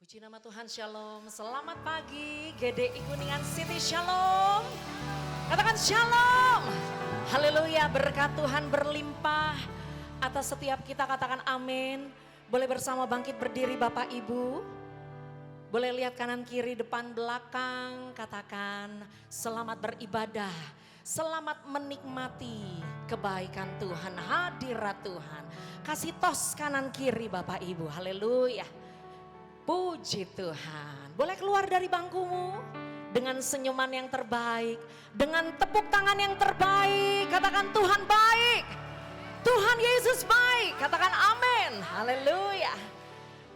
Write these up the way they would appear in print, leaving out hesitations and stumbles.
Puji nama Tuhan, Shalom. Selamat pagi GDI Kuningan City, Shalom. Katakan Shalom. Haleluya, berkat Tuhan berlimpah atas setiap kita, katakan amin. Boleh bersama bangkit berdiri Bapak Ibu. Boleh lihat kanan kiri depan belakang, katakan selamat beribadah. Selamat menikmati kebaikan Tuhan, hadirat Tuhan. Kasih tos kanan kiri Bapak Ibu, haleluya. Puji Tuhan. Boleh keluar dari bangkumu dengan senyuman yang terbaik, dengan tepuk tangan yang terbaik. Katakan Tuhan baik, Tuhan Yesus baik. Katakan amin, haleluya.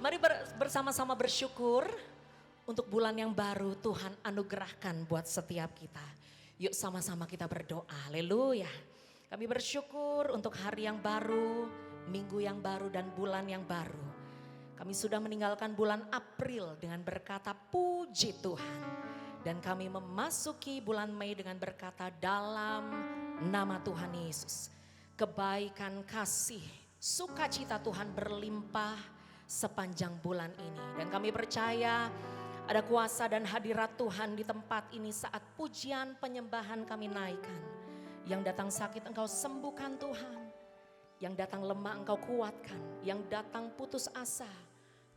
Mari bersama-sama bersyukur untuk bulan yang baru Tuhan anugerahkan buat setiap kita. Yuk sama-sama kita berdoa, haleluya. Kami bersyukur untuk hari yang baru, minggu yang baru dan bulan yang baru. Kami sudah meninggalkan bulan April dengan berkata puji Tuhan. Dan kami memasuki bulan Mei dengan berkata dalam nama Tuhan Yesus. Kebaikan, kasih, sukacita Tuhan berlimpah sepanjang bulan ini. Dan kami percaya ada kuasa dan hadirat Tuhan di tempat ini saat pujian penyembahan kami naikkan. Yang datang sakit engkau sembuhkan Tuhan. Yang datang lemah engkau kuatkan. Yang datang putus asa,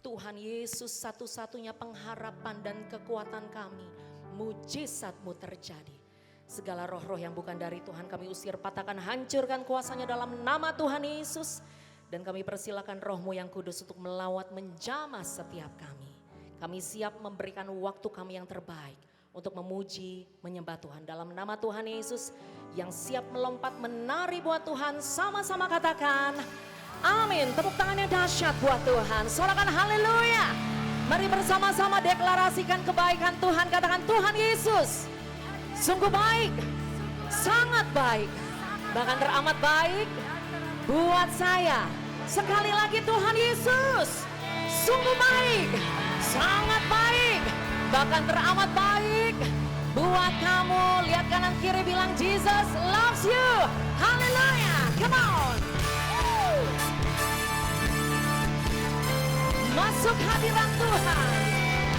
Tuhan Yesus satu-satunya pengharapan dan kekuatan kami. Mujizat-Mu terjadi. Segala roh-roh yang bukan dari Tuhan kami usir, patahkan, hancurkan kuasanya dalam nama Tuhan Yesus. Dan kami persilakan roh-Mu yang kudus untuk melawat menjamah setiap kami. Kami siap memberikan waktu kami yang terbaik untuk memuji, menyembah Tuhan. Dalam nama Tuhan Yesus yang siap melompat menari buat Tuhan, sama-sama katakan amin. Tepuk tangan yang dahsyat buat Tuhan. Sorakan haleluya. Mari bersama-sama deklarasikan kebaikan Tuhan. Katakan Tuhan Yesus sungguh baik, sangat baik, bahkan teramat baik buat saya. Sekali lagi Tuhan Yesus sungguh baik, sangat baik, bahkan teramat baik buat kamu. Lihat kanan kiri, bilang Jesus loves you. Haleluya, come on. Masuk hadirat Tuhan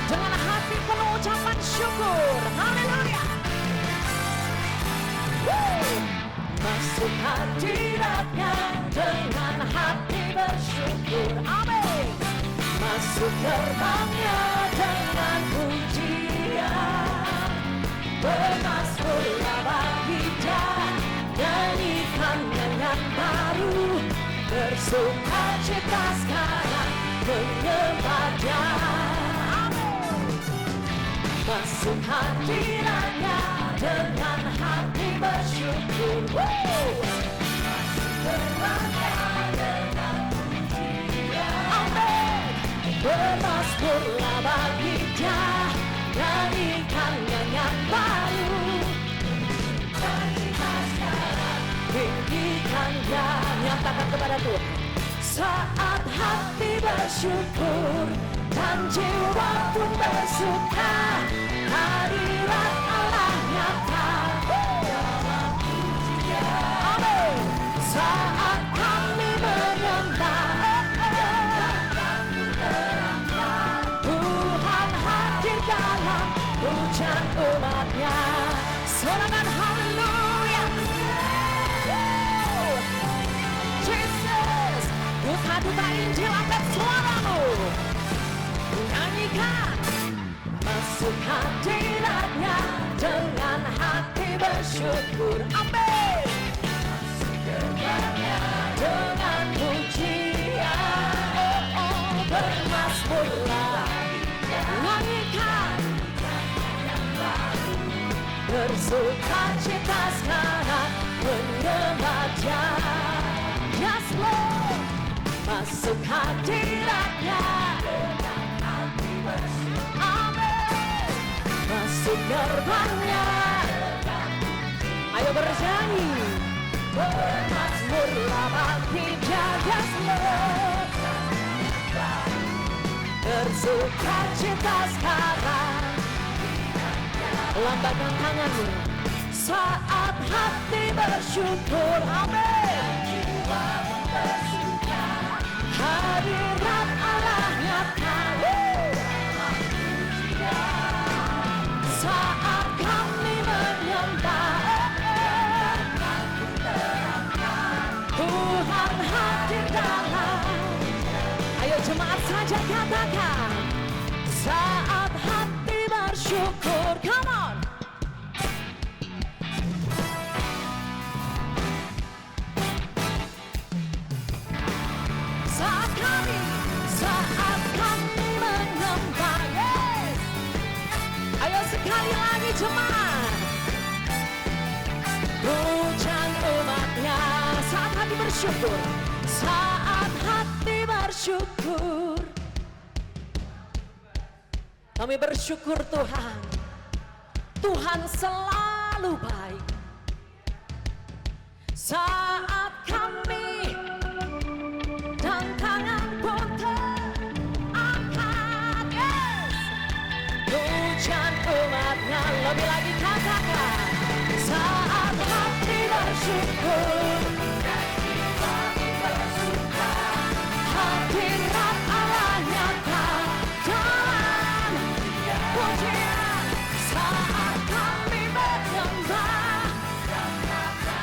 dengan hati penuh ucapan syukur. Haleluya. Masuk hadiratnya dengan hati bersyukur. Amin. Masuk gerbangnya dengan pujian. Bermasmurlah bagi Dia, nyanyikan nyanyian baru. Bersukacita sekarang menyembah Dia. Masuk hadiratnya dengan hati bersyukur. Masuk gerbangnya dengan pujian. Amin. Bermasmurlah bagi Dia, nyanyikan nyanyian baru. Cita sekarang tinggikan Dia. Nyatakan kepada Tuhan. Saat hati bersyukur dan jiwa pun bersuka, hadirat Allah nyata dalam pujian. Amin. Saat kami menyembah, Tuhan hadir dalam hujan umat-Nya. Sorakan haleluya. Duta-duta Injil, angkat suaramu, nyanyikan. Masuk hadiratnya dengan hati bersyukur. Amin. Masuk gerbangnya dengan pujian. Bermasmurlah, nyanyikan. Bersukacita sekarang menyembah Dia. Yes Lord. Masuk hadiratnya dengan hati bersyukur. Amin. Masuk gerbangnya. Ayo bernyanyi. Bermasmurlah bagi Dia. Yes Lord. Bersukacita sekarang. Lambaikan tanganmu saat hati bersyukur. Amin. Hadirat Allah nyata Jemaat saja katakan, saat hati bersyukur. Come on. Saat kami menyembah. Yes. Ayo sekali lagi jemaat. Pujian umatnya saat hati bersyukur. Saat hati bersyukur. Kami bersyukur Tuhan. Tuhan selalu baik. Saat kami dan tangan pun terangkat. Yes. Pujian umatnya lebih lagi katakan. Saat hati bersyukur. Hadirat Allah nyata dalam pujian. Saat kami menyembah.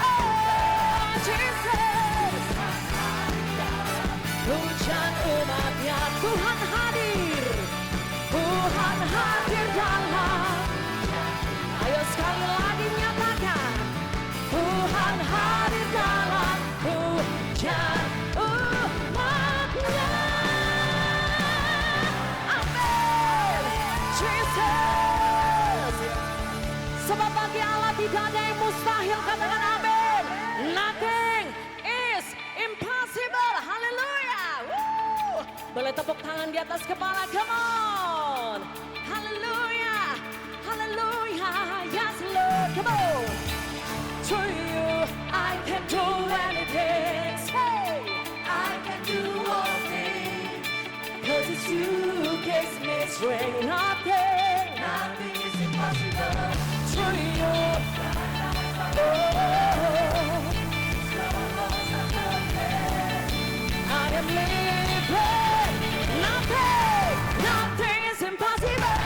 Oh Jesus. Pujian umatnya Tuhan hadir. Tuhan hadir dalam. Ayo sekali lagi nyatakan. Tuhan hadir dalam pujian umatnya. Amin. Jesus. Sebab bagi Allah tidak ada yang mustahil. Katakan amin. Nothing is impossible. Haleluya. Boleh tepuk tangan di atas kepala. Come on. Haleluya. Haleluya. Yes Lord. Come on. To you I can do anything. Say I can do all things. Cause it's you who gives me strength. Nothing is impossible. To you. I am living. Nothing is impossible.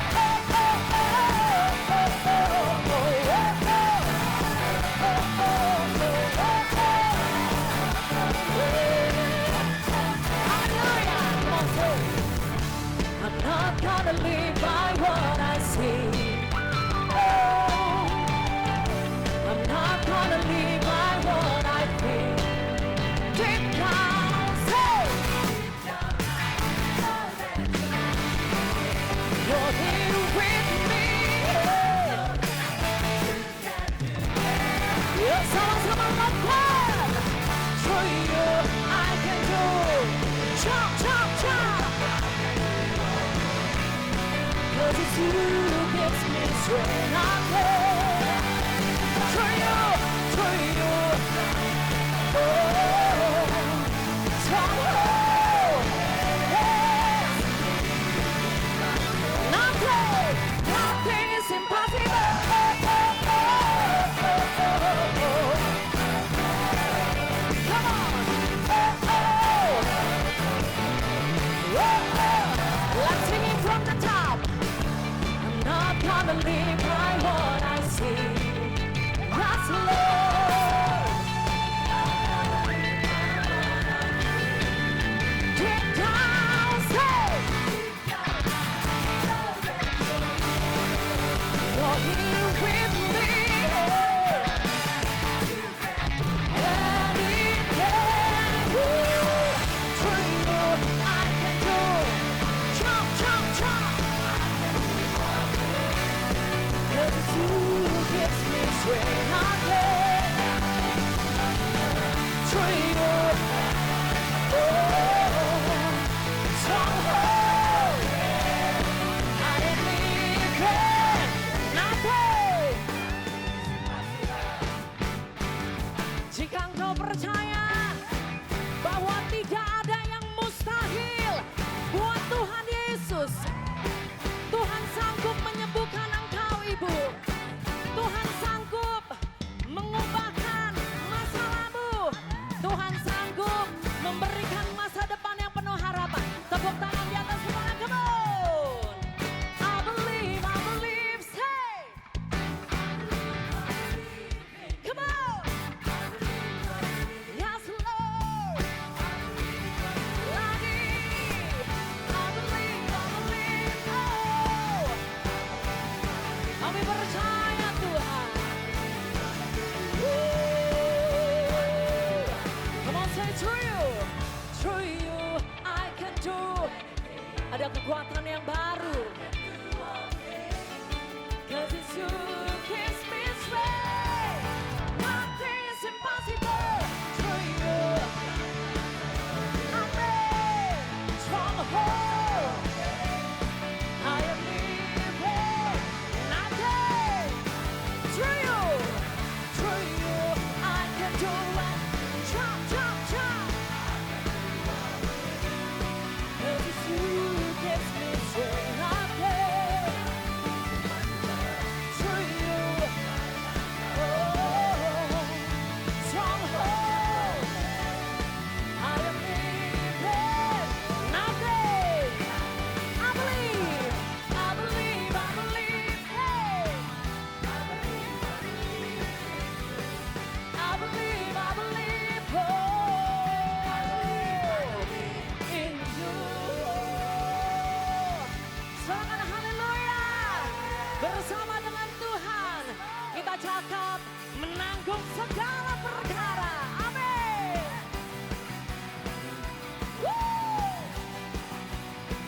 I'm not gonna live by what I see. I'm not gonna live by what I feel. Deep down, say, you're here with me. You're sama-sama ngomong. Through you I can do. Jump, jump, jump. Cause it's you who gives me strength. Nothing. Through you. Oh, yes. Nothing is impossible. Come on. Let's sing it from the top. I'm not gonna live by what I see. kekuatan yang baru. 'Cause it's you who gives me strength. Nothing is impossible through you. I'm a stronghold. I am living. Nothing through you. Through you I can do it. Jump, jump, jump. 'Cause it's you who gives me strength. Bersama dengan Tuhan kita cakap menanggung segala perkara. Amin.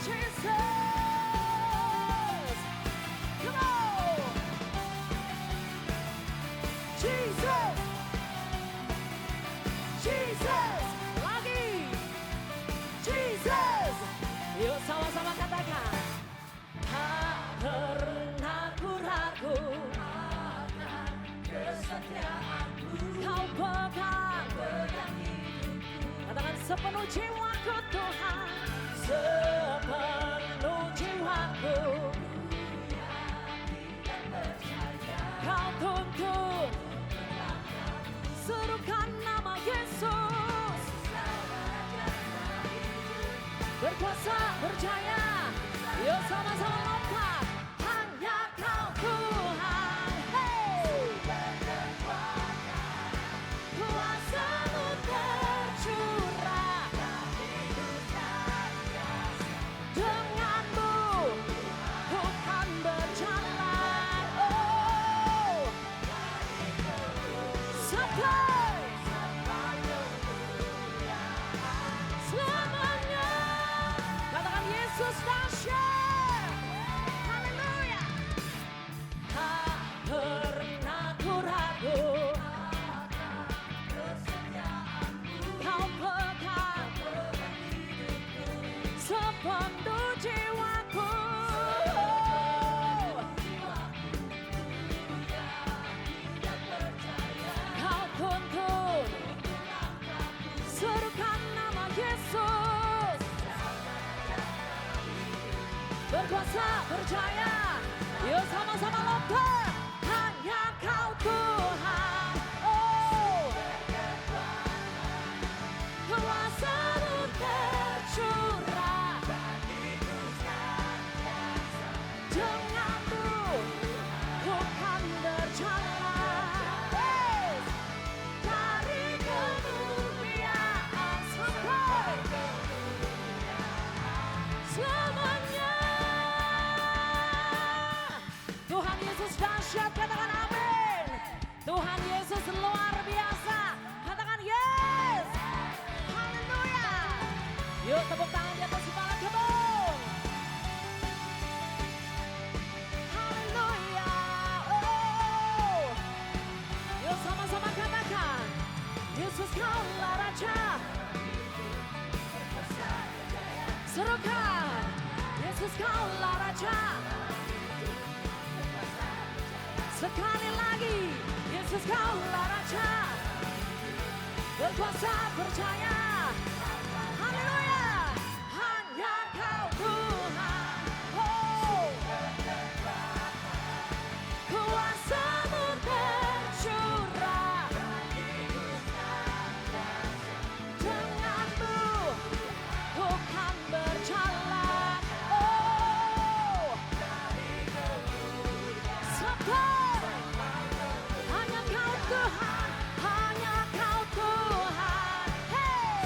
Jesus. Come on. Jesus. Jesus. Lagi. Jesus. Yuk sama-sama katakan. Tak pernah ku ragu akan kesetiaanmu. Kau pegang hidupku. Katakan sepenuh jiwaku Tuhan. Sepenuh jiwaku. Kau tuntun. Serukan nama Yesus. Berkuasa, berjaya. Yuk sama-sama lompat. Hanya Kau Tuhan. Hey. Kuasa-Mu tercurah. Denganmu ku kan berjalan. Oh. Sampai selamanya. Katakan Yesus dahsyat. Sepenuh jiwaku. Kau tuntun. Serukan nama Yesus. Berkuasa, berjaya. Yuk sama-sama lompat. Hanya Kau Tuhan. Oh. Kuasa-Mu tercurah. Denganmu ku kan berjalan. Dari kemuliaan sampai selamanya. Tuhan Yesus dahsyat, katakan amin. Tuhan Yesus luar biasa, katakan yes. Haleluya. Yuk tepuk tangan di atas kepala, kebun. Haleluya. Oh. Yuk sama-sama katakan, Yesus Kaulah Raja. Serukan, Yesus Kaulah Raja. Sekali lagi, Yesus Kaulah Raja. Berkuasa, percaya. Haleluya. Hanya Kau Tuhan. Oh. Kuasa-Mu tercurah. Denganmu ku kan berjalan. Oh. Sampai hanya Kau Tuhan. Hanya Kau Tuhan. Hey.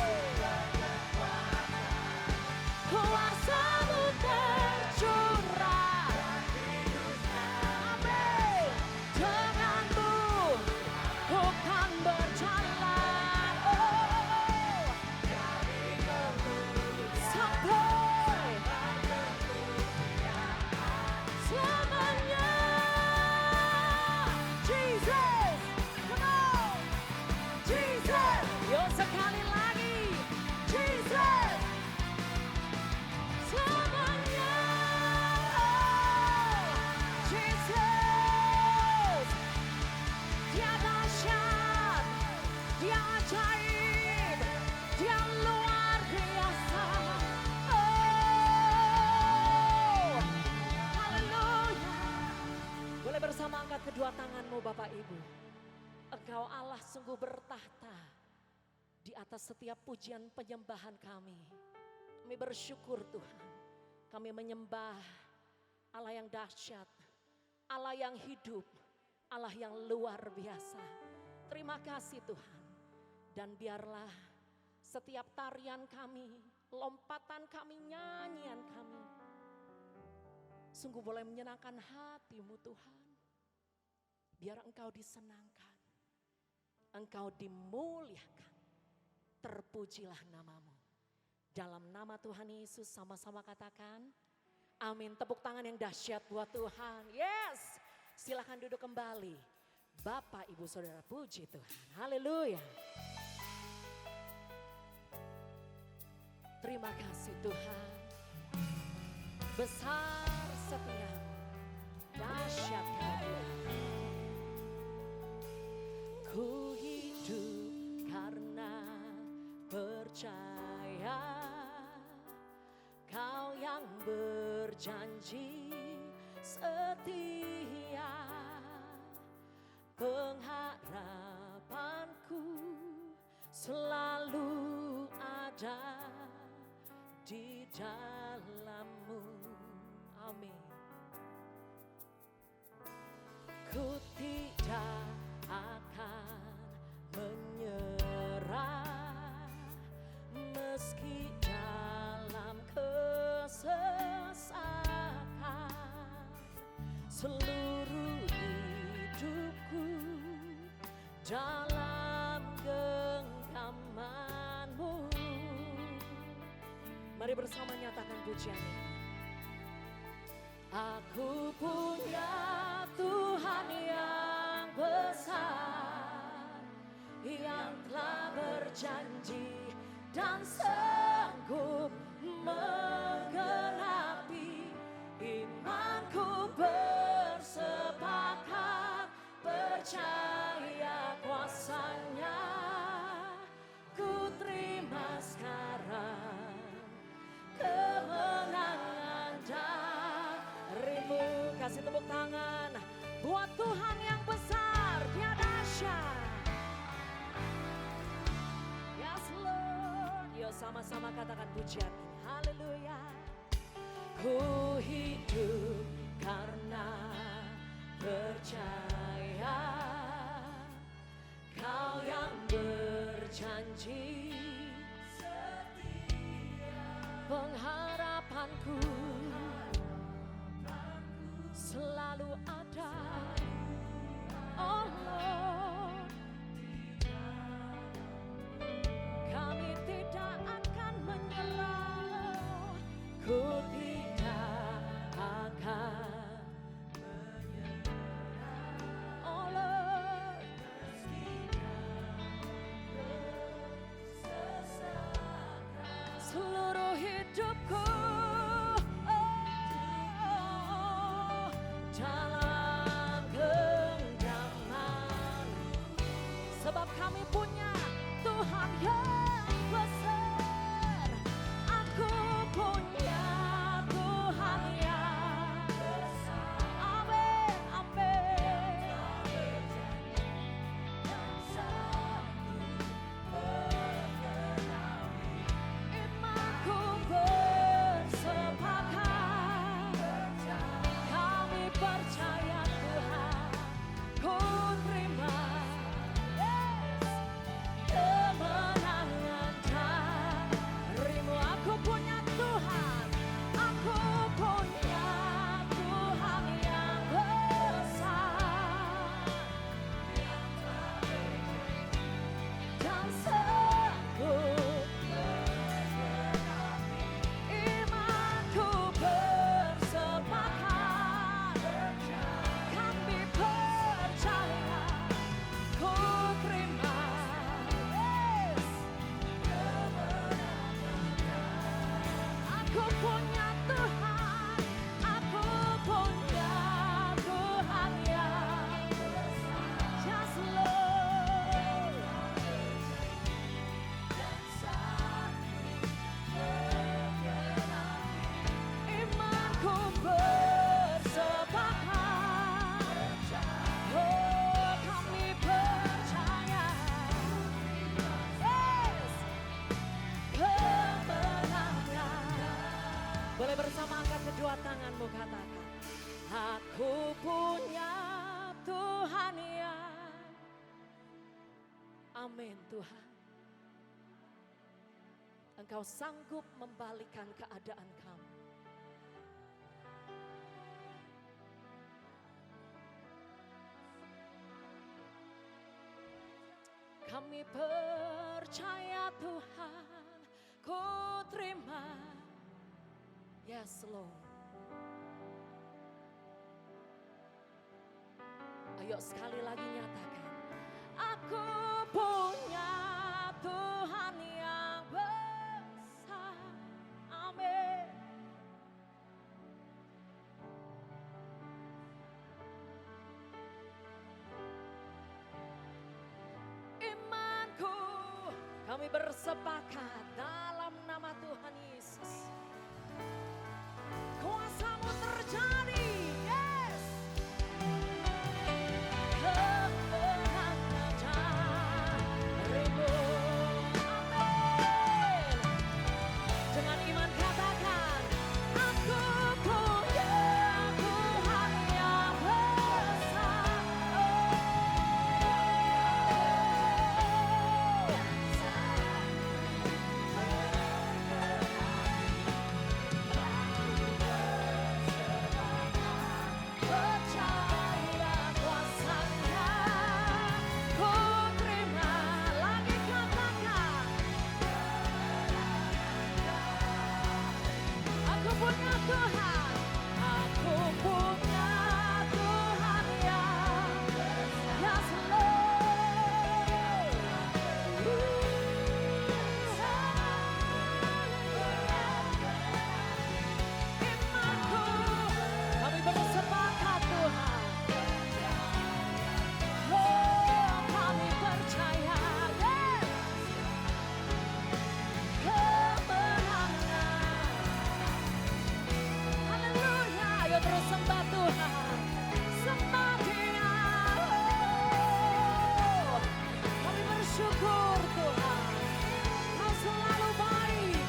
Bapak Ibu, Engkau Allah sungguh bertahta di atas setiap pujian penyembahan kami. Kami bersyukur Tuhan, kami menyembah Allah yang dahsyat, Allah yang hidup, Allah yang luar biasa. Terima kasih Tuhan. Dan biarlah setiap tarian kami, lompatan kami, nyanyian kami, sungguh boleh menyenangkan hati-Mu Tuhan. Biar Engkau disenangkan, Engkau dimuliakan, terpujilah nama-Mu. Dalam nama Tuhan Yesus sama-sama katakan, amin. Tepuk tangan yang dahsyat buat Tuhan. Yes, silakan duduk kembali. Bapak, Ibu, Saudara, puji Tuhan. Haleluya. Terima kasih Tuhan. Besar setia, dahsyat Kau. Ku hidup karena percaya Kau yang berjanji setia. Pengharapanku selalu ada di dalam-Mu. Amin. Ku tidak akan menyerah meski dalam kesesakan. Seluruh hidupku dalam genggaman-Mu. Mari bersama nyatakan pujian ini. Aku punya Tuhan yang besar, yang telah berjanji dan sanggup menggenapi. Imanku bersepakat percaya kuasa-Nya. Ku terima sekarang kemenangan darimu. Kasih tepuk tangan buat Tuhan yang besar, Dia dahsyat. Yes Lord. Yuk sama-sama katakan pujian ini. Haleluya. Ku hidup karena percaya Kau yang berjanji setia. Pengharapanku selalu ada, oh Lord. Kami tidak akan menyerah, ku tidak akan menyerah, oh Lord. Seluruh hidupku dalam genggaman, sebab kami punya Tuhan yang besar. Aku punya Tuhan yang besar. Amin, amin. Imanku bersepakat, kami percaya Tuhan. Ku terima kemenangan darimu. Aku punya Tuhan, aku punya Tuhan yang besar dan sanggup menggenapi. Imanku bersepakat, kami percaya. Ku terima aku punya Tuhan, aku punya Tuhan yang besar. Just Lord. Dan sanggup menggenapi. Imanku bersepakat, oh Boleh bersama angkat kedua tanganmu, katakan, aku punya Tuhan yang, amin Tuhan. Engkau sanggup membalikkan keadaan kamu. Kami percaya Tuhan, ku terima. Yes Lord. Ayo sekali lagi nyatakan, aku punya Tuhan yang besar. Amin. Imanku, kami bersepakat dalam nama Tuhan Yesus. Kuasamu terjadi, yes. Kemenangan darimu, amin. Dengan iman katakan, aku punya Tuhan yang besar. Percaya kuasanya, ku terima. Lagi katakan, aku punya Tuhan, aku punya Tuhan yang yes Lord. Imanku, kami bersepakat Tuhan. Oh, kami percaya, yes. Kemenangan. Haleluya, ayo terus sembah Tuhan. Sembah Dia. Oh, kami bersyukur Tuhan. Kau selalu baik.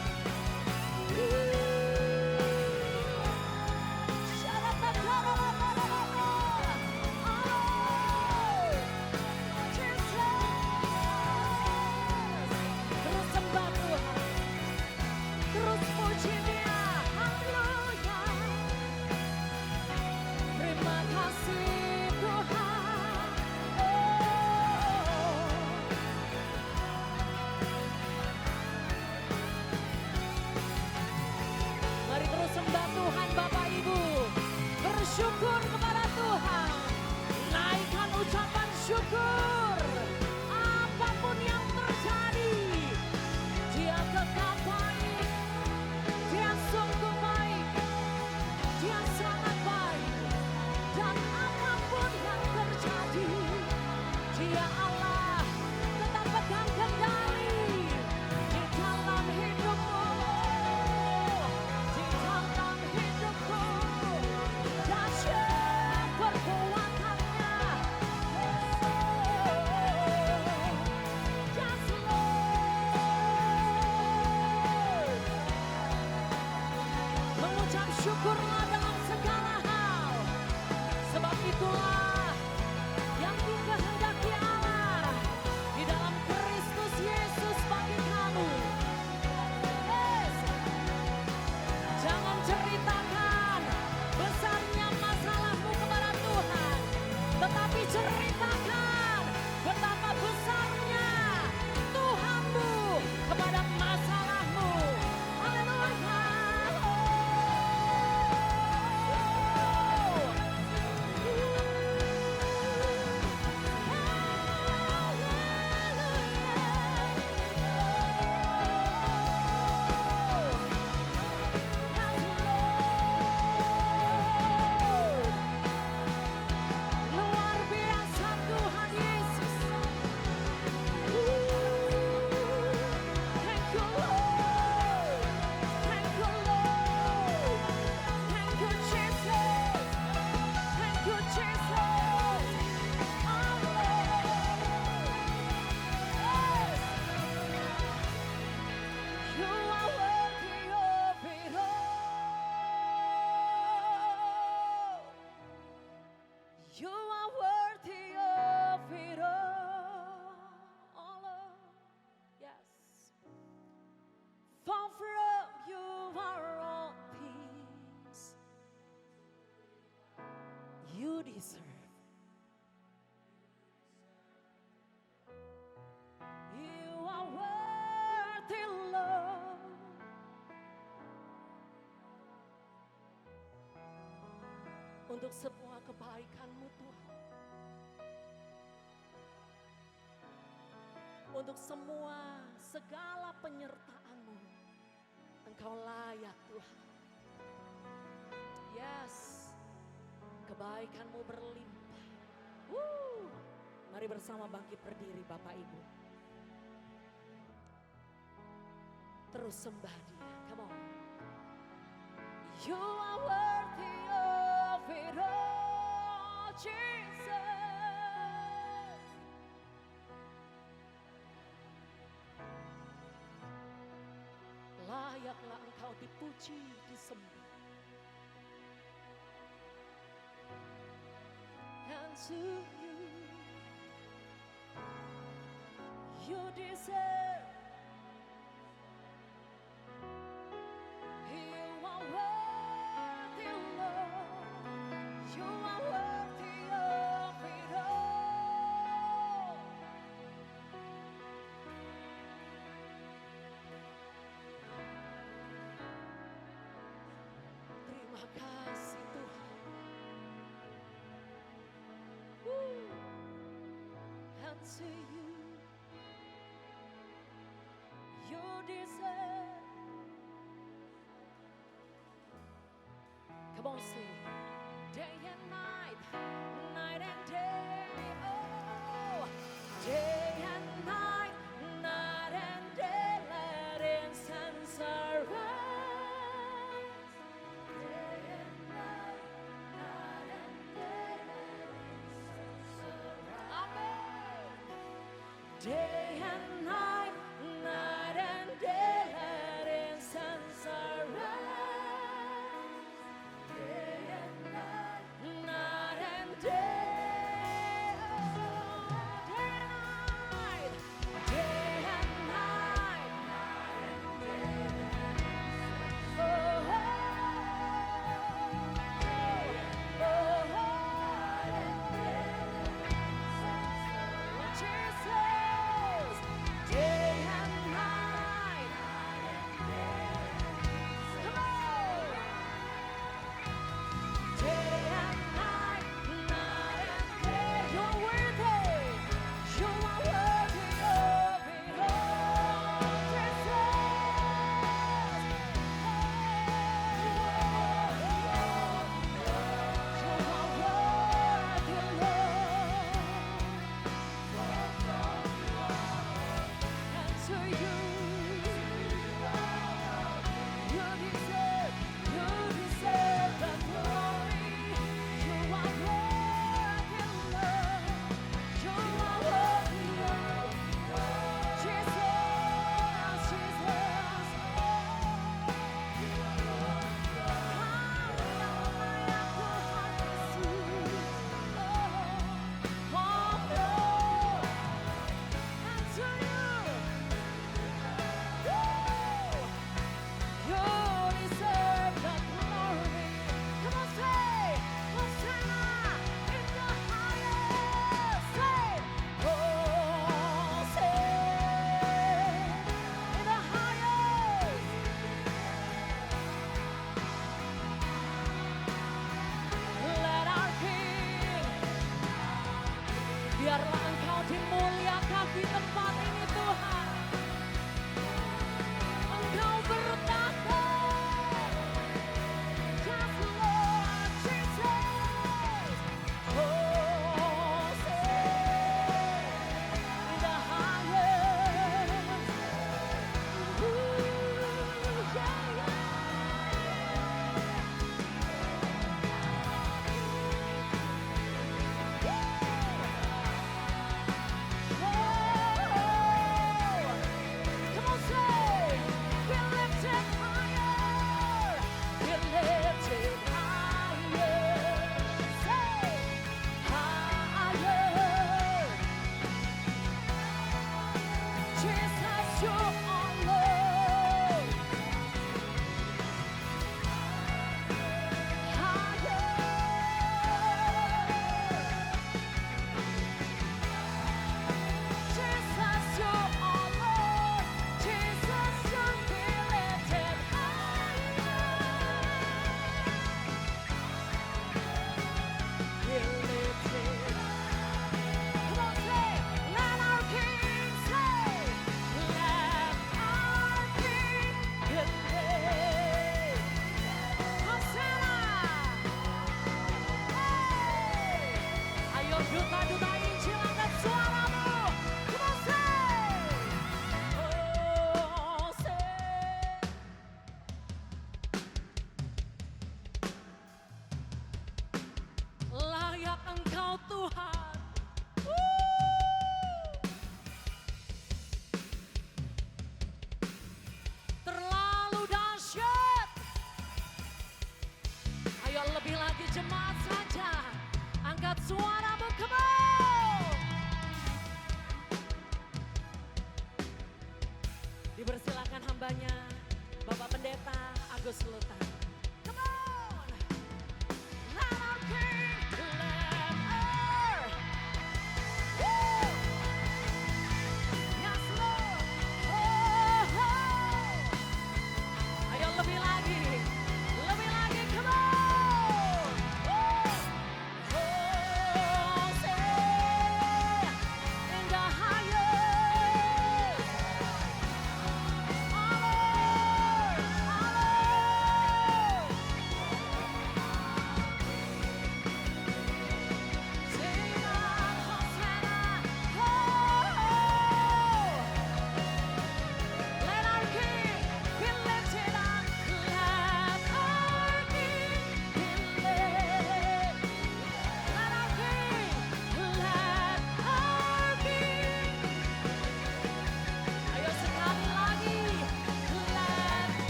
Terus sembah Tuhan. Terus puji Dia. Haleluya. Terima kasih Tuhan. Oh. Mari terus sembah Tuhan Bapak Ibu. Bersyukur kepada Tuhan. Naikkan ucapan syukur. Apapun yang terjadi, Dia tetap baik. Dia sungguh baik. Dia sangat baik. Dan apapun yang terjadi, Dia Allah tetap pegang kendali di dalam hidupmu, di dalam hidupku. Dahsyat perbuatannya. Yes Lord. Mengucap syukurlah dalam segala hal. Sebab itulah yang dikehendaki Allah di dalam Kristus Yesus bagi kamu. Yes. Jangan ceritakan besarnya masalahmu kepada Tuhan, tetapi ceritakan betapa besarnya Tuhanmu kepada masalahmu. Haleluya. You deserve. You are worthy, Lord. Untuk semua kebaikan-Mu Tuhan. Untuk semua segala penyertaan-Mu. Engkau layak Tuhan. Yes. Kebaikan-Mu berlimpah. Mari bersama bangkit berdiri Bapak Ibu. Terus sembah Dia. Come on. You are worthy of it all, Jesus. Layaklah Engkau dipuji, disembah. And to you, you deserve. You are worthy, Lord. You are worthy of it all. Terima kasih Tuhan. And to you, you deserve. Come on, sing. Day and night, night and day. Oh, day and night, night and day. Let incense arise. Day and night, night and day. Let incense arise. Amen. Day and night, night and day. Let incense arise. Day and night, night and day. Oh, day and night, night and day. Oh, Jesus, day and night, night and day. Come on. Day and night, night and day. You're worthy. You are worthy of it all, Jesus. You are worthy, Lord. And to you, you deserve the glory. You are worthy, Lord. You are worthy, Lord. Jesus, Jesus. You deserve.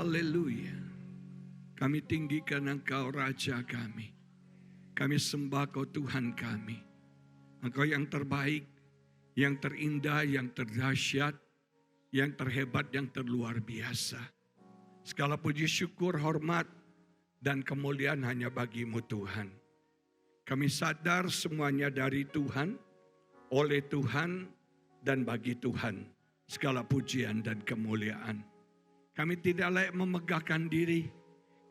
Haleluya. Kami tinggikan Engkau Raja kami. Kami sembah Kau Tuhan kami. Engkau yang terbaik, yang terindah, yang terdahsyat, yang terhebat, yang terluar biasa. Segala puji syukur, hormat, dan kemuliaan hanya bagi-Mu Tuhan. Kami sadar semuanya dari Tuhan, oleh Tuhan, dan bagi Tuhan. Segala pujian dan kemuliaan. Kami tidak layak memegahkan diri.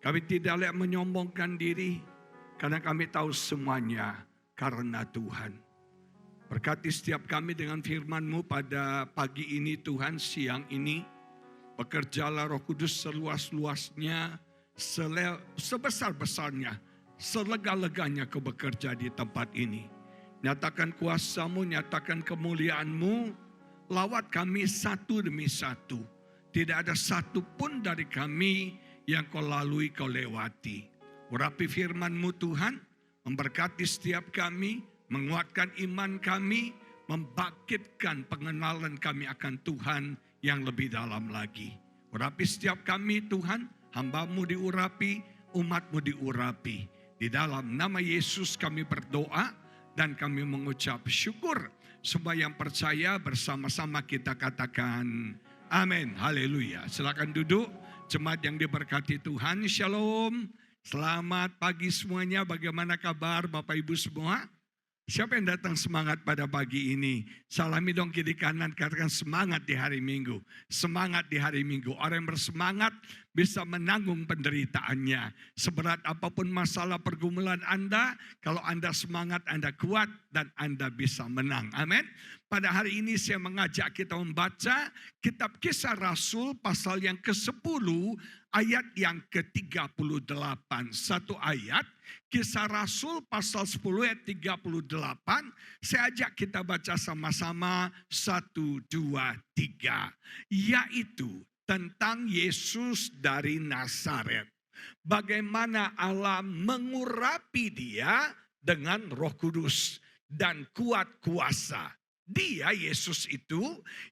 Kami tidak layak menyombongkan diri. Karena kami tahu semuanya karena Tuhan. Berkati setiap kami dengan firman-Mu pada pagi ini Tuhan, siang ini. Bekerjalah Roh Kudus seluas-luasnya, sebesar-besarnya, selega-leganya Kau bekerja di tempat ini. Nyatakan kuasa-Mu, nyatakan kemuliaan-Mu, lawat kami satu demi satu. Tidak ada satu pun dari kami yang Kau lalui, Kau lewati. Urapi firman-Mu Tuhan, memberkati setiap kami, menguatkan iman kami, membangkitkan pengenalan kami akan Tuhan yang lebih dalam lagi. Urapi setiap kami Tuhan, hamba-Mu diurapi, umat-Mu diurapi. Di dalam nama Yesus kami berdoa dan kami mengucap syukur. Semua yang percaya bersama-sama kita katakan amin. Haleluya. Silakan duduk. Jemaat yang diberkati Tuhan, shalom. Selamat pagi semuanya. Bagaimana kabar Bapak Ibu semua? Siapa yang datang semangat pada pagi ini? Salami dong kiri kanan, katakan semangat di hari Minggu. Semangat di hari Minggu. Orang yang bersemangat bisa menanggung penderitaannya. Seberat apapun masalah pergumulan Anda, kalau Anda semangat, Anda kuat dan Anda bisa menang. Amin. Pada hari ini saya mengajak kita membaca kitab Kisah Rasul pasal yang ke-10 ayat yang ke-38. Satu ayat, Kisah Rasul pasal 10 ayat 38. Saya ajak kita baca sama-sama 1, 2, 3. Yaitu tentang Yesus dari Nazaret. Bagaimana Allah mengurapi dia dengan Roh Kudus dan kuat kuasa. Dia, Yesus itu,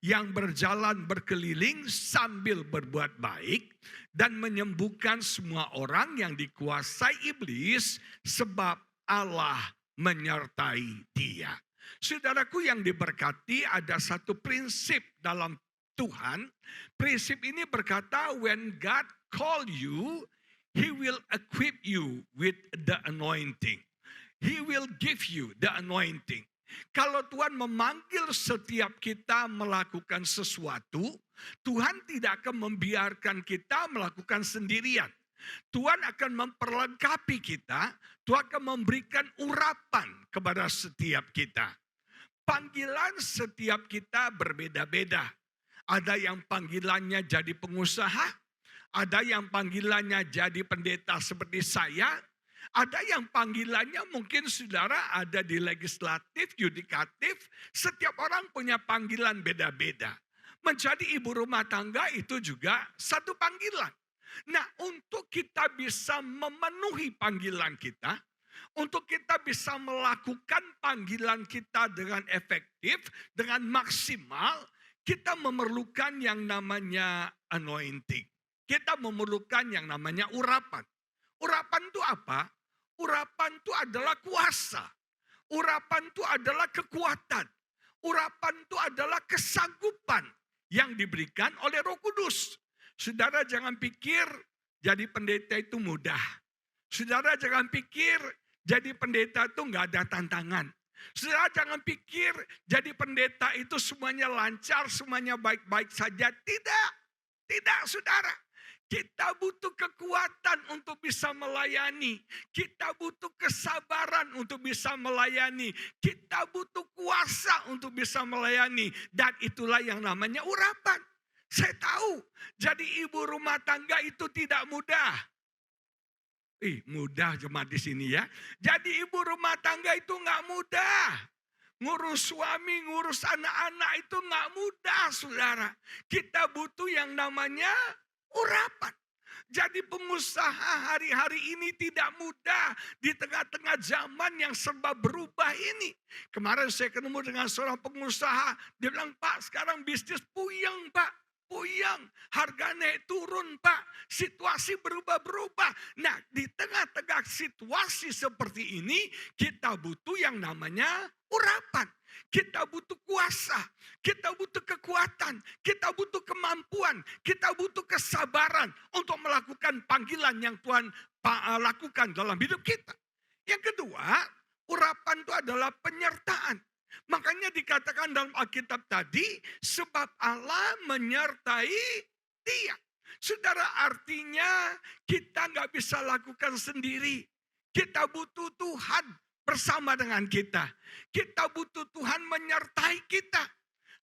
yang berjalan berkeliling sambil berbuat baik dan menyembuhkan semua orang yang dikuasai iblis sebab Allah menyertai dia. Saudaraku yang diberkati, ada satu prinsip dalam Tuhan. Prinsip ini berkata, when God call you, He will equip you with the anointing. He will give you the anointing. Kalau Tuhan memanggil setiap kita melakukan sesuatu, Tuhan tidak akan membiarkan kita melakukan sendirian. Tuhan akan memperlengkapi kita, Tuhan akan memberikan urapan kepada setiap kita. Panggilan setiap kita berbeda-beda. Ada yang panggilannya jadi pengusaha, ada yang panggilannya jadi pendeta seperti saya, ada yang panggilannya mungkin saudara ada di legislatif, yudikatif. Setiap orang punya panggilan beda-beda. Menjadi ibu rumah tangga itu juga satu panggilan. Nah, untuk kita bisa memenuhi panggilan kita, untuk kita bisa melakukan panggilan kita dengan efektif, dengan maksimal, kita memerlukan yang namanya anointing. Kita memerlukan yang namanya urapan. Urapan itu apa? Urapan itu adalah kuasa. Urapan itu adalah kekuatan. Urapan itu adalah kesanggupan yang diberikan oleh Roh Kudus. Saudara jangan pikir jadi pendeta itu mudah. Saudara jangan pikir jadi pendeta itu nggak ada tantangan. Saudara jangan pikir jadi pendeta itu semuanya lancar, semuanya baik-baik saja. Tidak, tidak saudara. Kita butuh kekuatan untuk bisa melayani. Kita butuh kesabaran untuk bisa melayani. Kita butuh kuasa untuk bisa melayani. Dan itulah yang namanya urapan. Saya tahu, jadi ibu rumah tangga itu tidak mudah. Mudah jemaat di sini ya. Jadi ibu rumah tangga itu nggak mudah. Ngurus suami, ngurus anak-anak itu nggak mudah saudara. Kita butuh yang namanya urapan. Jadi pengusaha hari-hari ini tidak mudah di tengah-tengah zaman yang serba berubah ini. Kemarin saya ketemu dengan seorang pengusaha, dia bilang, Pak sekarang bisnis puyeng Pak, puyeng. Harga naik turun. turun Pak. Situasi berubah-berubah. Nah di tengah-tengah situasi seperti ini kita butuh yang namanya urapan. Kita butuh kuasa, kita butuh kekuatan, kita butuh kemampuan, kita butuh kesabaran untuk melakukan panggilan yang Tuhan lakukan dalam hidup kita. Yang kedua, urapan itu adalah penyertaan. Makanya dikatakan dalam Alkitab tadi, sebab Allah menyertai dia. Saudara, artinya kita nggak bisa lakukan sendiri. Kita butuh Tuhan bersama dengan kita. Kita butuh Tuhan menyertai kita.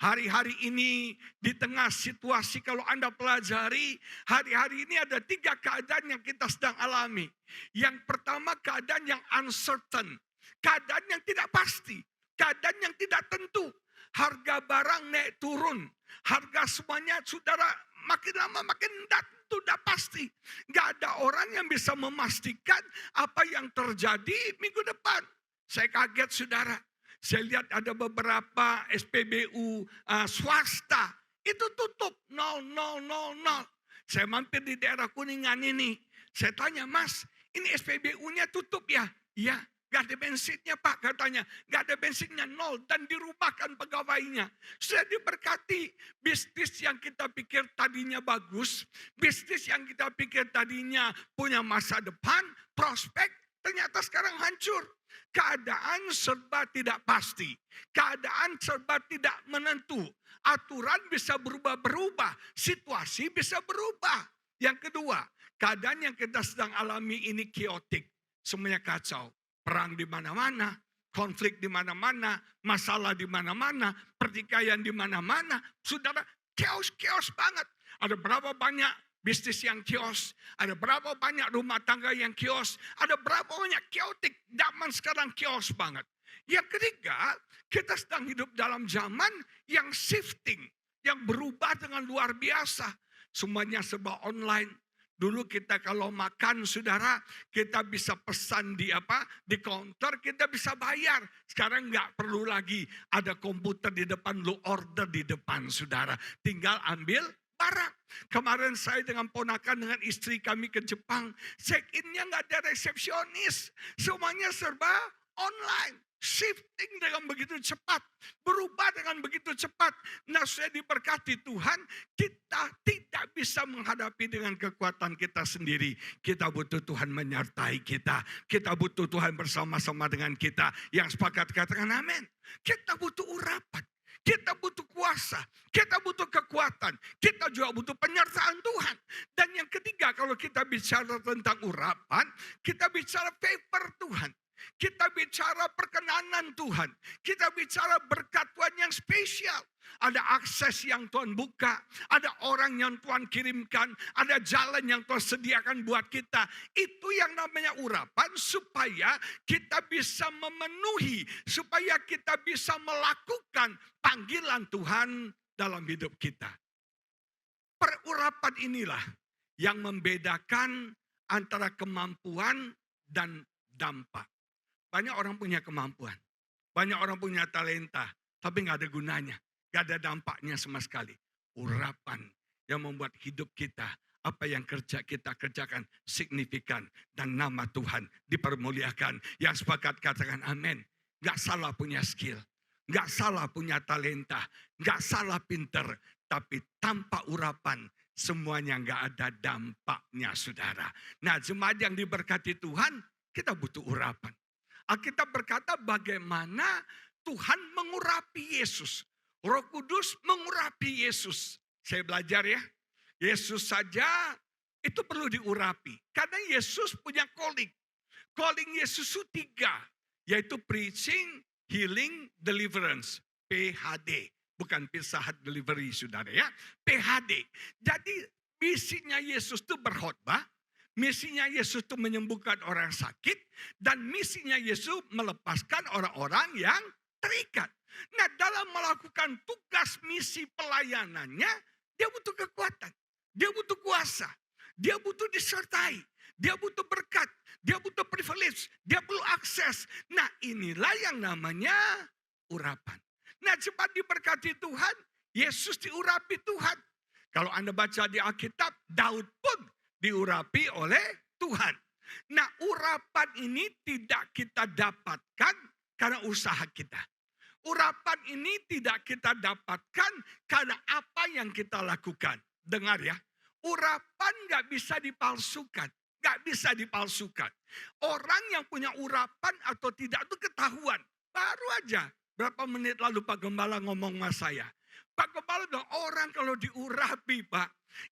Hari-hari ini di tengah situasi kalau Anda pelajari, hari-hari ini ada 3 keadaan yang kita sedang alami. Yang pertama keadaan yang uncertain. Keadaan yang tidak pasti. Keadaan yang tidak tentu. Harga barang naik turun. Harga semuanya saudara makin lama makin tidak pasti. Gak ada orang yang bisa memastikan apa yang terjadi minggu depan. Saya kaget saudara. Saya lihat ada beberapa SPBU swasta. Itu tutup 0. Saya mampir di daerah Kuningan ini. Saya tanya, Mas, ini SPBU-nya tutup ya? Iya. Gak ada bensinnya Pak katanya. Gak ada bensinnya 0 dan dirumahkan pegawainya. Sudah diberkati. Bisnis yang kita pikir tadinya bagus. Bisnis yang kita pikir tadinya punya masa depan. Prospek ternyata sekarang hancur. Keadaan serba tidak pasti. Keadaan serba tidak menentu. Aturan bisa berubah-berubah. Situasi bisa berubah. Yang kedua, keadaan yang kita sedang alami ini chaotic. Semuanya kacau. Perang di mana-mana, konflik di mana-mana, masalah di mana-mana, pertikaian di mana-mana. Saudara, chaos banget. Ada berapa banyak bisnis yang chaos, ada berapa banyak rumah tangga yang chaos, ada berapa banyak chaotic. Zaman sekarang chaos banget. Yang ketiga, kita sedang hidup dalam zaman yang shifting, yang berubah dengan luar biasa. Semuanya serba online. Dulu kita kalau makan saudara, kita bisa pesan di counter, kita bisa bayar. Sekarang nggak perlu lagi ada komputer di depan, lu order di depan saudara. Tinggal ambil barang. Kemarin saya dengan ponakan dengan istri kami ke Jepang, check-innya nggak ada resepsionis. Semuanya serba online. Shifting dengan begitu cepat. Berubah dengan begitu cepat. Nah saya diberkati Tuhan. Kita tidak bisa menghadapi dengan kekuatan kita sendiri. Kita butuh Tuhan menyertai kita. Kita butuh Tuhan bersama-sama dengan kita. Yang sepakat katakan amin. Kita butuh urapan. Kita butuh kuasa. Kita butuh kekuatan. Kita juga butuh penyertaan Tuhan. Dan yang ketiga kalau kita bicara tentang urapan. Kita bicara favor Tuhan. Kita bicara perkenanan Tuhan. Kita bicara berkat Tuhan yang spesial. Ada akses yang Tuhan buka. Ada orang yang Tuhan kirimkan. Ada jalan yang Tuhan sediakan buat kita. Itu yang namanya urapan supaya kita bisa memenuhi. Supaya kita bisa melakukan panggilan Tuhan dalam hidup kita. Perurapan inilah yang membedakan antara kemampuan dan dampak. Banyak orang punya kemampuan, banyak orang punya talenta, tapi nggak ada gunanya, nggak ada dampaknya sama sekali. Urapan yang membuat hidup kita, apa yang kita kerjakan signifikan dan nama Tuhan dipermuliakan. Yang sepakat katakan amin. Nggak salah punya skill, nggak salah punya talenta, nggak salah pinter, tapi tanpa urapan semuanya nggak ada dampaknya saudara. Nah jemaat yang diberkati Tuhan, kita butuh urapan. Alkitab berkata bagaimana Tuhan mengurapi Yesus. Roh Kudus mengurapi Yesus. Saya belajar ya. Yesus saja itu perlu diurapi. Karena Yesus punya calling. Calling Yesus itu 3. Yaitu preaching, healing, deliverance. PHD. Bukan Pizza Hut Delivery saudara ya. PHD. Jadi misinya Yesus itu berkhotbah. Misinya Yesus itu menyembuhkan orang sakit. Dan misinya Yesus melepaskan orang-orang yang terikat. Nah dalam melakukan tugas misi pelayanannya. Dia butuh kekuatan. Dia butuh kuasa. Dia butuh disertai. Dia butuh berkat. Dia butuh privilege. Dia perlu akses. Nah inilah yang namanya urapan. Nah cepat diberkati Tuhan. Yesus diurapi Tuhan. Kalau Anda baca di Alkitab, Daud pun diurapi oleh Tuhan. Nah, urapan ini tidak kita dapatkan karena usaha kita. Urapan ini tidak kita dapatkan karena apa yang kita lakukan. Dengar ya, urapan gak bisa dipalsukan. Gak bisa dipalsukan. Orang yang punya urapan atau tidak itu ketahuan. Baru aja berapa menit lalu Pak Gembala ngomong sama saya. Pak Gembala bilang orang kalau diurapi Pak,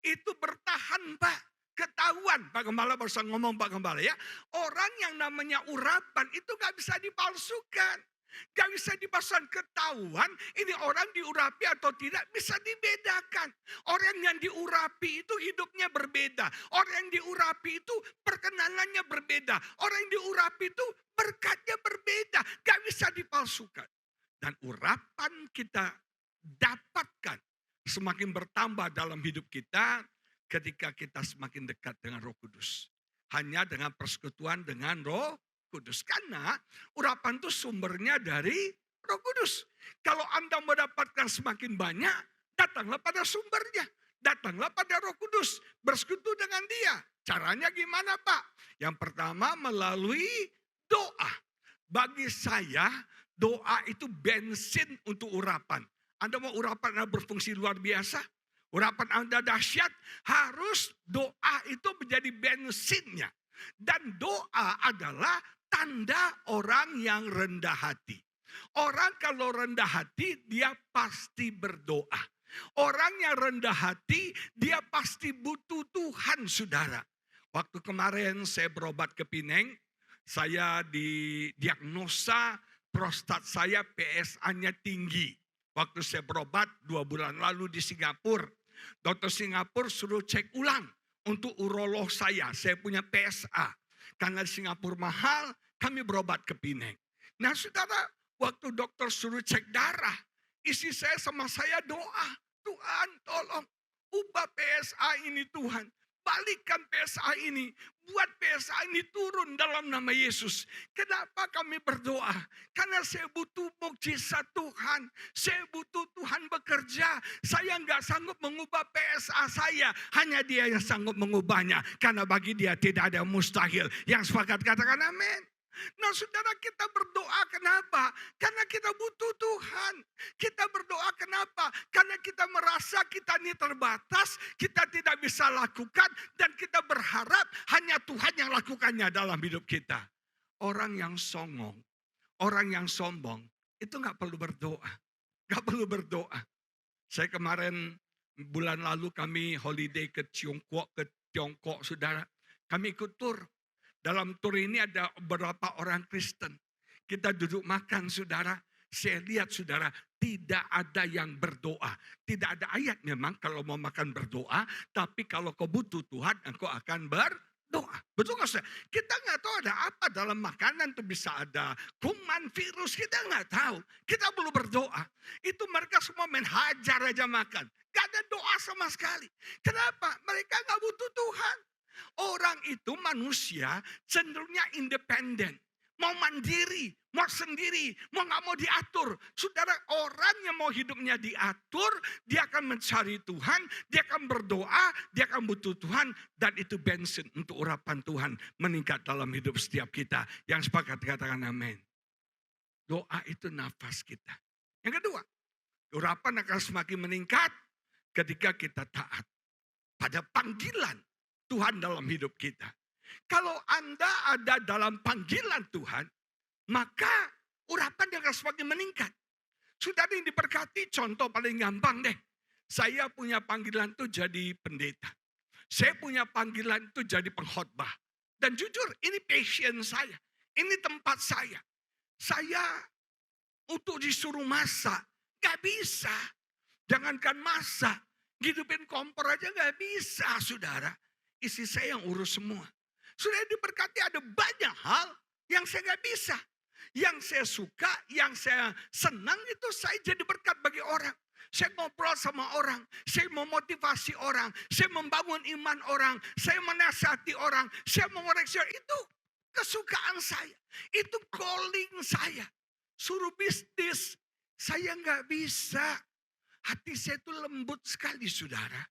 itu bertahan Pak. Ketahuan, Pak Gembala barusan ngomong Pak Gembala ya. Orang yang namanya urapan itu gak bisa dipalsukan. Gak bisa dipalsukan, ketahuan ini orang diurapi atau tidak bisa dibedakan. Orang yang diurapi itu hidupnya berbeda. Orang yang diurapi itu perkenanannya berbeda. Orang yang diurapi itu berkatnya berbeda. Gak bisa dipalsukan. Dan urapan kita dapatkan semakin bertambah dalam hidup kita ketika kita semakin dekat dengan Roh Kudus. Hanya dengan persekutuan dengan Roh Kudus. Karena urapan itu sumbernya dari Roh Kudus. Kalau Anda mendapatkan semakin banyak, datanglah pada sumbernya. Datanglah pada Roh Kudus. Bersekutu dengan Dia. Caranya gimana Pak? Yang pertama melalui doa. Bagi saya, doa itu bensin untuk urapan. Anda mau urapan Anda berfungsi luar biasa? Urapan Anda dahsyat, harus doa itu menjadi bensinnya. Dan doa adalah tanda orang yang rendah hati. Orang kalau rendah hati, dia pasti berdoa. Orang yang rendah hati, dia pasti butuh Tuhan, saudara. Waktu kemarin saya berobat ke Pineng, saya didiagnosa prostat saya PSA-nya tinggi. Waktu saya berobat 2 bulan lalu di Singapura. Dokter Singapura suruh cek ulang untuk urolog saya. Saya punya PSA. Karena di Singapura mahal, kami berobat ke Pineng. Nah saudara, waktu dokter suruh cek darah, isi saya sama saya doa. Tuhan tolong ubah PSA ini Tuhan. Balikkan PSA ini. Buat PSA ini turun dalam nama Yesus. Kenapa kami berdoa? Karena saya butuh mukjizat Tuhan. Saya butuh Tuhan bekerja. Saya nggak sanggup mengubah PSA saya. Hanya Dia yang sanggup mengubahnya. Karena bagi Dia tidak ada mustahil. Yang sepakat katakan amin. Nah saudara, kita berdoa kenapa? Karena kita butuh Tuhan. Kita berdoa kenapa? Karena kita merasa kita ini terbatas, kita tidak bisa lakukan, dan kita berharap hanya Tuhan yang lakukannya dalam hidup kita. Orang yang songong, orang yang sombong, itu gak perlu berdoa. Gak perlu berdoa. Saya kemarin bulan lalu kami holiday ke Tiongkok, saudara. Kami ikut tur. Dalam tur ini ada beberapa orang Kristen. Kita duduk makan, saudara. Saya lihat, saudara, tidak ada yang berdoa. Tidak ada ayat memang kalau mau makan berdoa. Tapi kalau kau butuh Tuhan, engkau akan berdoa. Betul nggak, saudara? Kita nggak tahu ada apa dalam makanan. Itu bisa ada kuman, virus. Kita nggak tahu. Kita perlu berdoa. Itu mereka semua main hajar aja makan. Gak ada doa sama sekali. Kenapa? Mereka nggak butuh Tuhan. Orang itu manusia cenderungnya independen. Mau mandiri, mau sendiri, mau gak mau diatur. Saudara, orang yang mau hidupnya diatur, dia akan mencari Tuhan, dia akan berdoa, dia akan butuh Tuhan. Dan itu bensin untuk urapan Tuhan meningkat dalam hidup setiap kita. Yang sepakat katakan amin. Doa itu nafas kita. Yang kedua, urapan akan semakin meningkat ketika kita taat pada panggilan Tuhan dalam hidup kita. Kalau Anda ada dalam panggilan Tuhan, maka urapan akan semakin meningkat. Sudah ada yang diberkati, contoh paling gampang deh. Saya punya panggilan itu jadi pendeta. Saya punya panggilan itu jadi pengkhotbah. Dan jujur, ini passion saya. Ini tempat saya. Saya untuk disuruh masak, gak bisa. Jangankan masak, hidupin kompor aja gak bisa, saudara. Istri saya yang urus semua. Sudah diberkati, ada banyak hal yang saya gak bisa. Yang saya suka, yang saya senang itu saya jadi berkat bagi orang. Saya ngobrol sama orang, saya memotivasi orang, saya membangun iman orang, saya menasihati orang, saya mengoreksi orang. Itu kesukaan saya, itu calling saya. Suruh bisnis, saya gak bisa. Hati saya itu lembut sekali, saudara.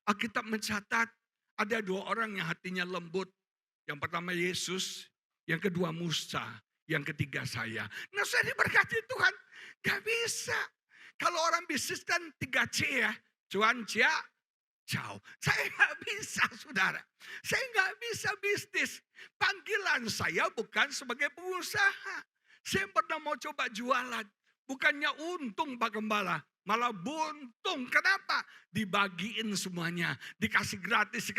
Alkitab mencatat, Ada dua orang yang hatinya lembut. Yang pertama Yesus, yang kedua Musa, yang ketiga saya. Nah saya diberkati Tuhan, gak bisa. Kalau orang bisnis kan 3C ya, cuan, cia, jauh. Saya nggak bisa saudara. Saya nggak bisa bisnis. Panggilan saya bukan sebagai pengusaha. Saya pernah mau coba jualan. Bukannya untung Pak Gembala. Malah buntung. Kenapa? Dibagiin semuanya. Dikasih gratis.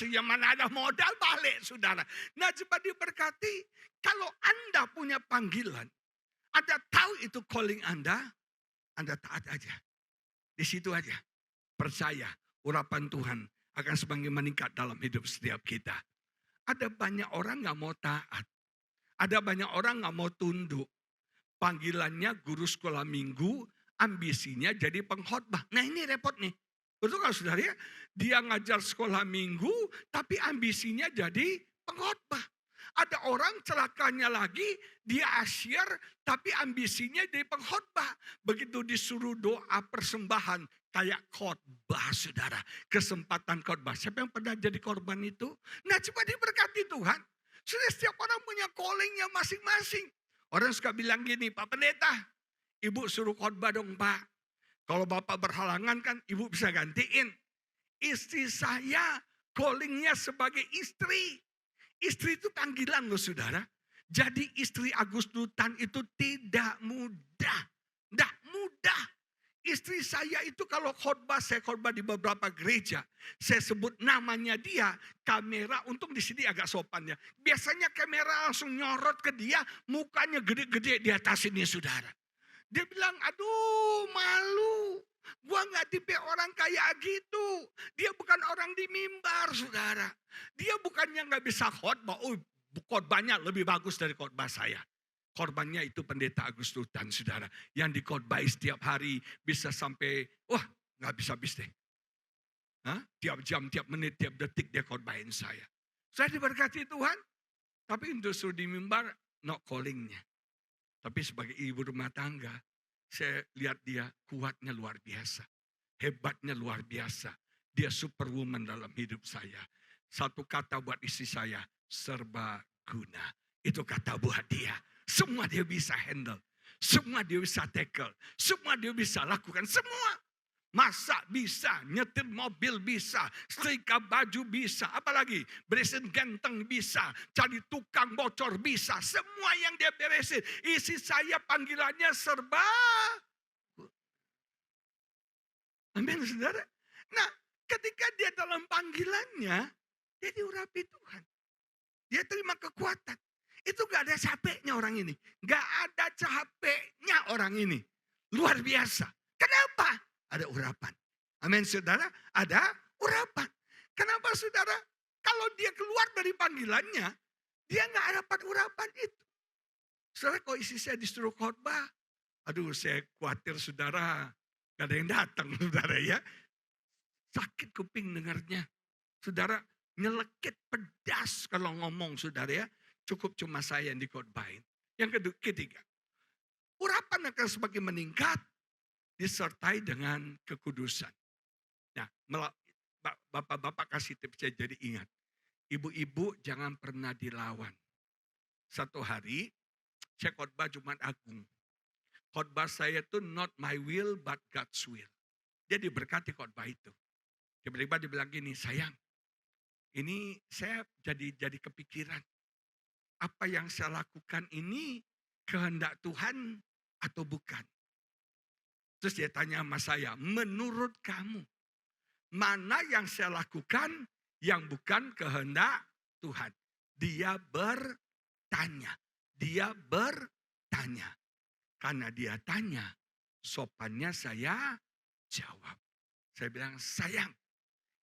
Yang mana ada modal balik saudara. Nah coba diberkati. Kalau Anda punya panggilan. Anda tahu itu calling Anda taat aja. Di situ aja. Percaya. Urapan Tuhan akan semakin meningkat dalam hidup setiap kita. Ada banyak orang gak mau taat. Ada banyak orang gak mau tunduk. Panggilannya guru sekolah minggu, ambisinya jadi pengkhotbah. Nah ini repot nih. Betul kan saudara ya? Dia ngajar sekolah minggu, tapi ambisinya jadi pengkhotbah. Ada orang celakanya lagi, dia asyir, tapi ambisinya jadi pengkhotbah. Begitu disuruh doa persembahan, kayak khotbah saudara. Kesempatan khotbah. Siapa yang pernah jadi korban itu? Nah coba diberkati Tuhan. Sudah setiap orang punya callingnya masing-masing. Orang suka bilang gini, Pak Pendeta, Ibu suruh khotbah dong Pak. Kalau Bapak berhalangan kan Ibu bisa gantiin. Istri saya callingnya sebagai istri. Istri itu panggilan loh saudara. Jadi istri Agus Dutan itu tidak mudah. Tidak mudah. Istri saya itu kalau khotbah, saya khotbah di beberapa gereja. Saya sebut namanya dia, kamera, untung di sini agak sopan ya. Biasanya kamera langsung nyorot ke dia, mukanya gede-gede di atas ini saudara. Dia bilang, aduh malu. Gua gak tipe orang kayak gitu. Dia bukan orang di mimbar saudara. Dia bukannya gak bisa khotbah. Oh khotbahnya lebih bagus dari khotbah saya. Korbannya itu pendeta Agus Dutan saudara. Yang dikhotbahi setiap hari bisa sampai, wah gak bisa habis deh. Tiap jam, tiap menit, tiap detik dia khotbahin saya. Saya diberkati Tuhan. Tapi untuk suruh di mimbar, not callingnya. Tapi sebagai ibu rumah tangga, saya lihat dia kuatnya luar biasa. Hebatnya luar biasa. Dia superwoman dalam hidup saya. Satu kata buat istri saya, serbaguna. Itu kata buat dia. Semua dia bisa handle. Semua dia bisa tackle. Semua dia bisa lakukan. Semua. Masak bisa, nyetir mobil bisa, setrika baju bisa, apalagi beresin genteng bisa, cari tukang bocor bisa, semua yang dia beresin. Isi saya panggilannya serba. Amin saudara. Nah ketika dia dalam panggilannya, dia diurapi Tuhan. Dia terima kekuatan. Itu gak ada capeknya orang ini. Gak ada capeknya orang ini. Luar biasa. Kenapa? Ada urapan. Amin saudara, ada urapan. Kenapa saudara? Kalau dia keluar dari panggilannya, dia gak dapat urapan itu. Saudara kalau isi saya disuruh khotbah, aduh saya khawatir saudara, gak ada yang datang saudara ya. Sakit kuping dengarnya. Saudara nyelekit pedas kalau ngomong saudara ya. Cukup cuma saya yang dikhotbahin. Yang ketiga, urapan akan semakin meningkat disertai dengan kekudusan. Nah, bapak-bapak kasih tips saya jadi ingat. Ibu-ibu jangan pernah dilawan. Satu hari saya khotbah Jumat Agung. Khotbah saya itu not my will but God's will. Dia diberkati khotbah itu. Tiba-tiba dia bilang gini, sayang, ini saya jadi kepikiran. Apa yang saya lakukan ini kehendak Tuhan atau bukan? Terus dia tanya sama saya, menurut kamu, mana yang saya lakukan yang bukan kehendak Tuhan? Dia bertanya. Karena dia tanya, sopannya saya jawab. Saya bilang, sayang,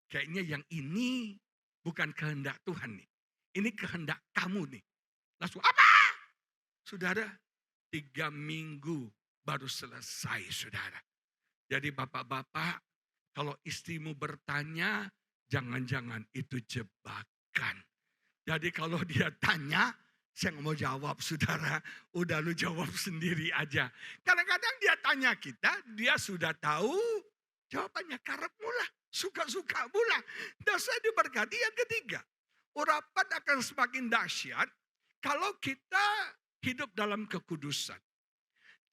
kayaknya yang ini bukan kehendak Tuhan nih. Ini kehendak kamu nih. Langsung, apa? Saudara, 3 minggu baru selesai saudara. Jadi bapak-bapak, kalau istrimu bertanya, jangan-jangan itu jebakan. Jadi kalau dia tanya, saya nggak mau jawab saudara. Udah lu jawab sendiri aja. Kadang-kadang dia tanya kita, dia sudah tahu Jawabannya karepmu lah, suka-sukamu lah. Dan saya diberkati yang ketiga. Urapan akan semakin dahsyat kalau kita hidup dalam kekudusan.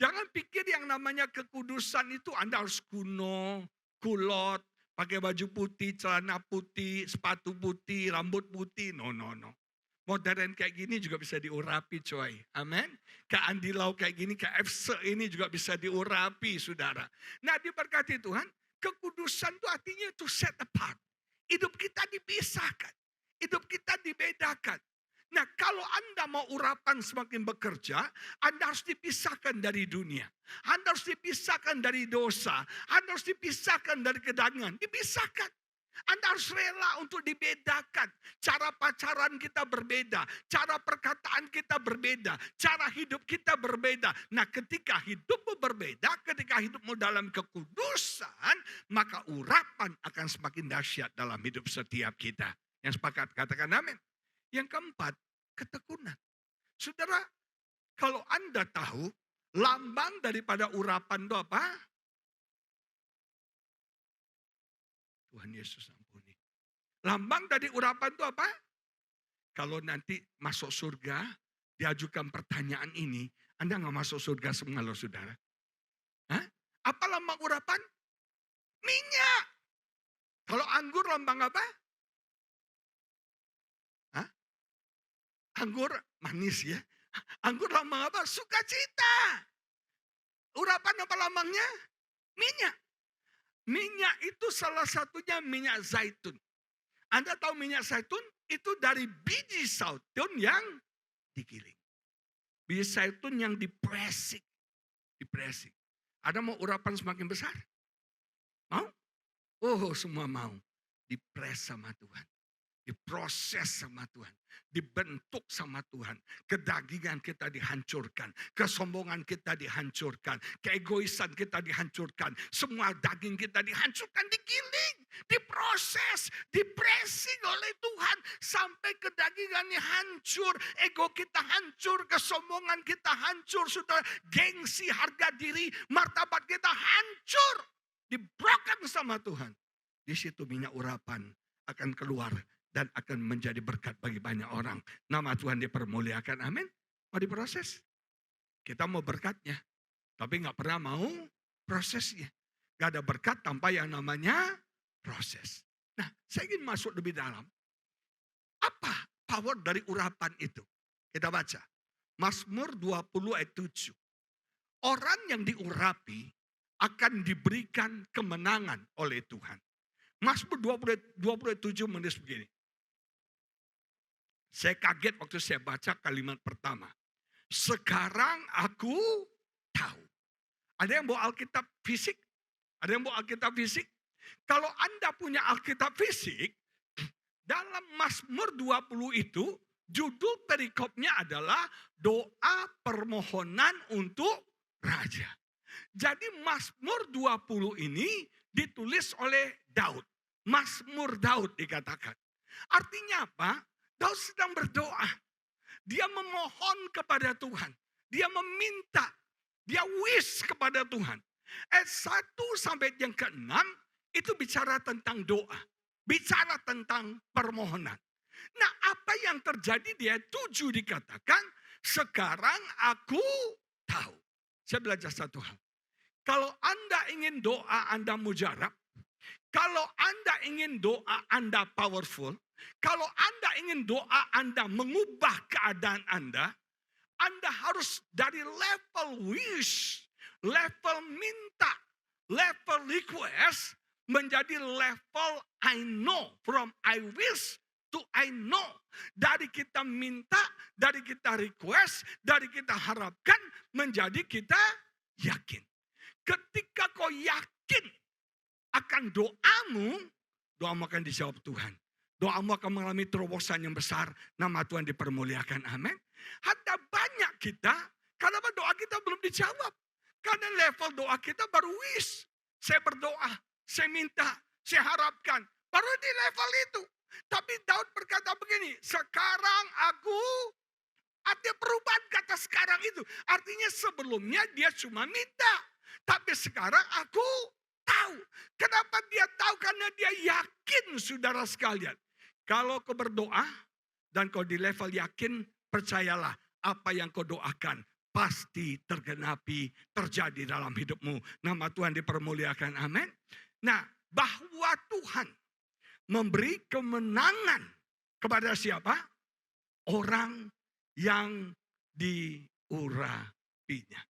Jangan pikir yang namanya kekudusan itu Anda harus kuno, kulot, pakai baju putih, celana putih, sepatu putih, rambut putih. No. Modern kayak gini juga bisa diurapi coy. Amin. Kayak Andi Lau kayak gini, kayak FC ini juga bisa diurapi saudara. Nah diberkati Tuhan, kekudusan itu artinya to set apart. Hidup kita dipisahkan. Hidup kita dibedakan. Nah kalau Anda mau urapan semakin bekerja, Anda harus dipisahkan dari dunia. Anda harus dipisahkan dari dosa. Anda harus dipisahkan dari kedagingan. Dipisahkan. Anda harus rela untuk dibedakan. Cara pacaran kita berbeda. Cara perkataan kita berbeda. Cara hidup kita berbeda. Nah ketika hidupmu berbeda, ketika hidupmu dalam kekudusan, maka urapan akan semakin dahsyat dalam hidup setiap kita. Yang sepakat katakan amin. Yang keempat, ketekunan. Saudara, kalau Anda tahu, lambang daripada urapan itu apa? Tuhan Yesus ampuni. Lambang dari urapan itu apa? Kalau nanti masuk surga, diajukan pertanyaan ini, Anda nggak masuk surga semua loh saudara. Hah? Apa lambang urapan? Minyak. Kalau anggur lambang apa? Hah? Anggur manis ya. Anggur lambang apa? Sukacita. Urapan apa lambangnya? Minyak. Minyak itu salah satunya minyak zaitun. Anda tahu minyak zaitun? Itu dari biji zaitun yang digiling. Biji zaitun yang dipresik. Ada mau urapan semakin besar? Mau? Oh semua mau. Dipres sama Tuhan. Diproses sama Tuhan. Dibentuk sama Tuhan. Kedagingan kita dihancurkan. Kesombongan kita dihancurkan. Keegoisan kita dihancurkan. Semua daging kita dihancurkan. Digiling. Diproses. Dipressing oleh Tuhan. Sampai kedagingannya hancur. Ego kita hancur. Kesombongan kita hancur. Saudara, gengsi, harga diri, martabat kita hancur. Dibroken sama Tuhan. Di situ minyak urapan akan keluar. Dan akan menjadi berkat bagi banyak orang. Nama Tuhan dipermuliakan. Amin. Mau diproses. Kita mau berkatnya. Tapi gak pernah mau prosesnya. Gak ada berkat tanpa yang namanya proses. Nah saya ingin masuk lebih dalam. Apa power dari urapan itu? Kita baca. Mazmur 20 ayat 7. Orang yang diurapi akan diberikan kemenangan oleh Tuhan. Mazmur 20 ayat 7 menulis begini. Saya kaget waktu saya baca kalimat pertama. Sekarang aku tahu. Ada yang bawa Alkitab fisik? Ada yang bawa Alkitab fisik? Kalau Anda punya Alkitab fisik, dalam Mazmur 20 itu, judul perikopnya adalah doa permohonan untuk raja. Jadi Mazmur 20 ini ditulis oleh Daud. Mazmur Daud dikatakan. Artinya apa? Daud sedang berdoa. Dia memohon kepada Tuhan. Dia meminta. Dia wish kepada Tuhan. Ayat 1 sampai yang ke-6 itu bicara tentang doa. Bicara tentang permohonan. Nah apa yang terjadi di ayat 7 dikatakan, sekarang aku tahu. Saya belajar satu hal. Kalau Anda ingin doa Anda mujarab, kalau Anda ingin doa Anda powerful, kalau Anda ingin doa Anda mengubah keadaan Anda harus dari level wish, level minta, level request, menjadi level I know. From I wish to I know. Dari kita minta, dari kita request, dari kita harapkan, menjadi kita yakin. Ketika kau yakin akan doamu akan dijawab Tuhan. Doamu akan mengalami terobosan yang besar. Nama Tuhan dipermuliakan. Amin. Ada banyak kita, kenapa doa kita belum dijawab? Karena level doa kita baru wish. Saya berdoa, saya minta, saya harapkan. Baru di level itu. Tapi Daud berkata begini, sekarang aku, ada perubahan kata sekarang itu. Artinya sebelumnya dia cuma minta. Tapi sekarang aku tahu. Kenapa dia tahu? Karena dia yakin, saudara sekalian. Kalau kau berdoa dan kau di level yakin, percayalah apa yang kau doakan pasti tergenapi, terjadi dalam hidupmu. Nama Tuhan dipermuliakan, amin. Nah, bahwa Tuhan memberi kemenangan kepada siapa? Orang yang diurapinya.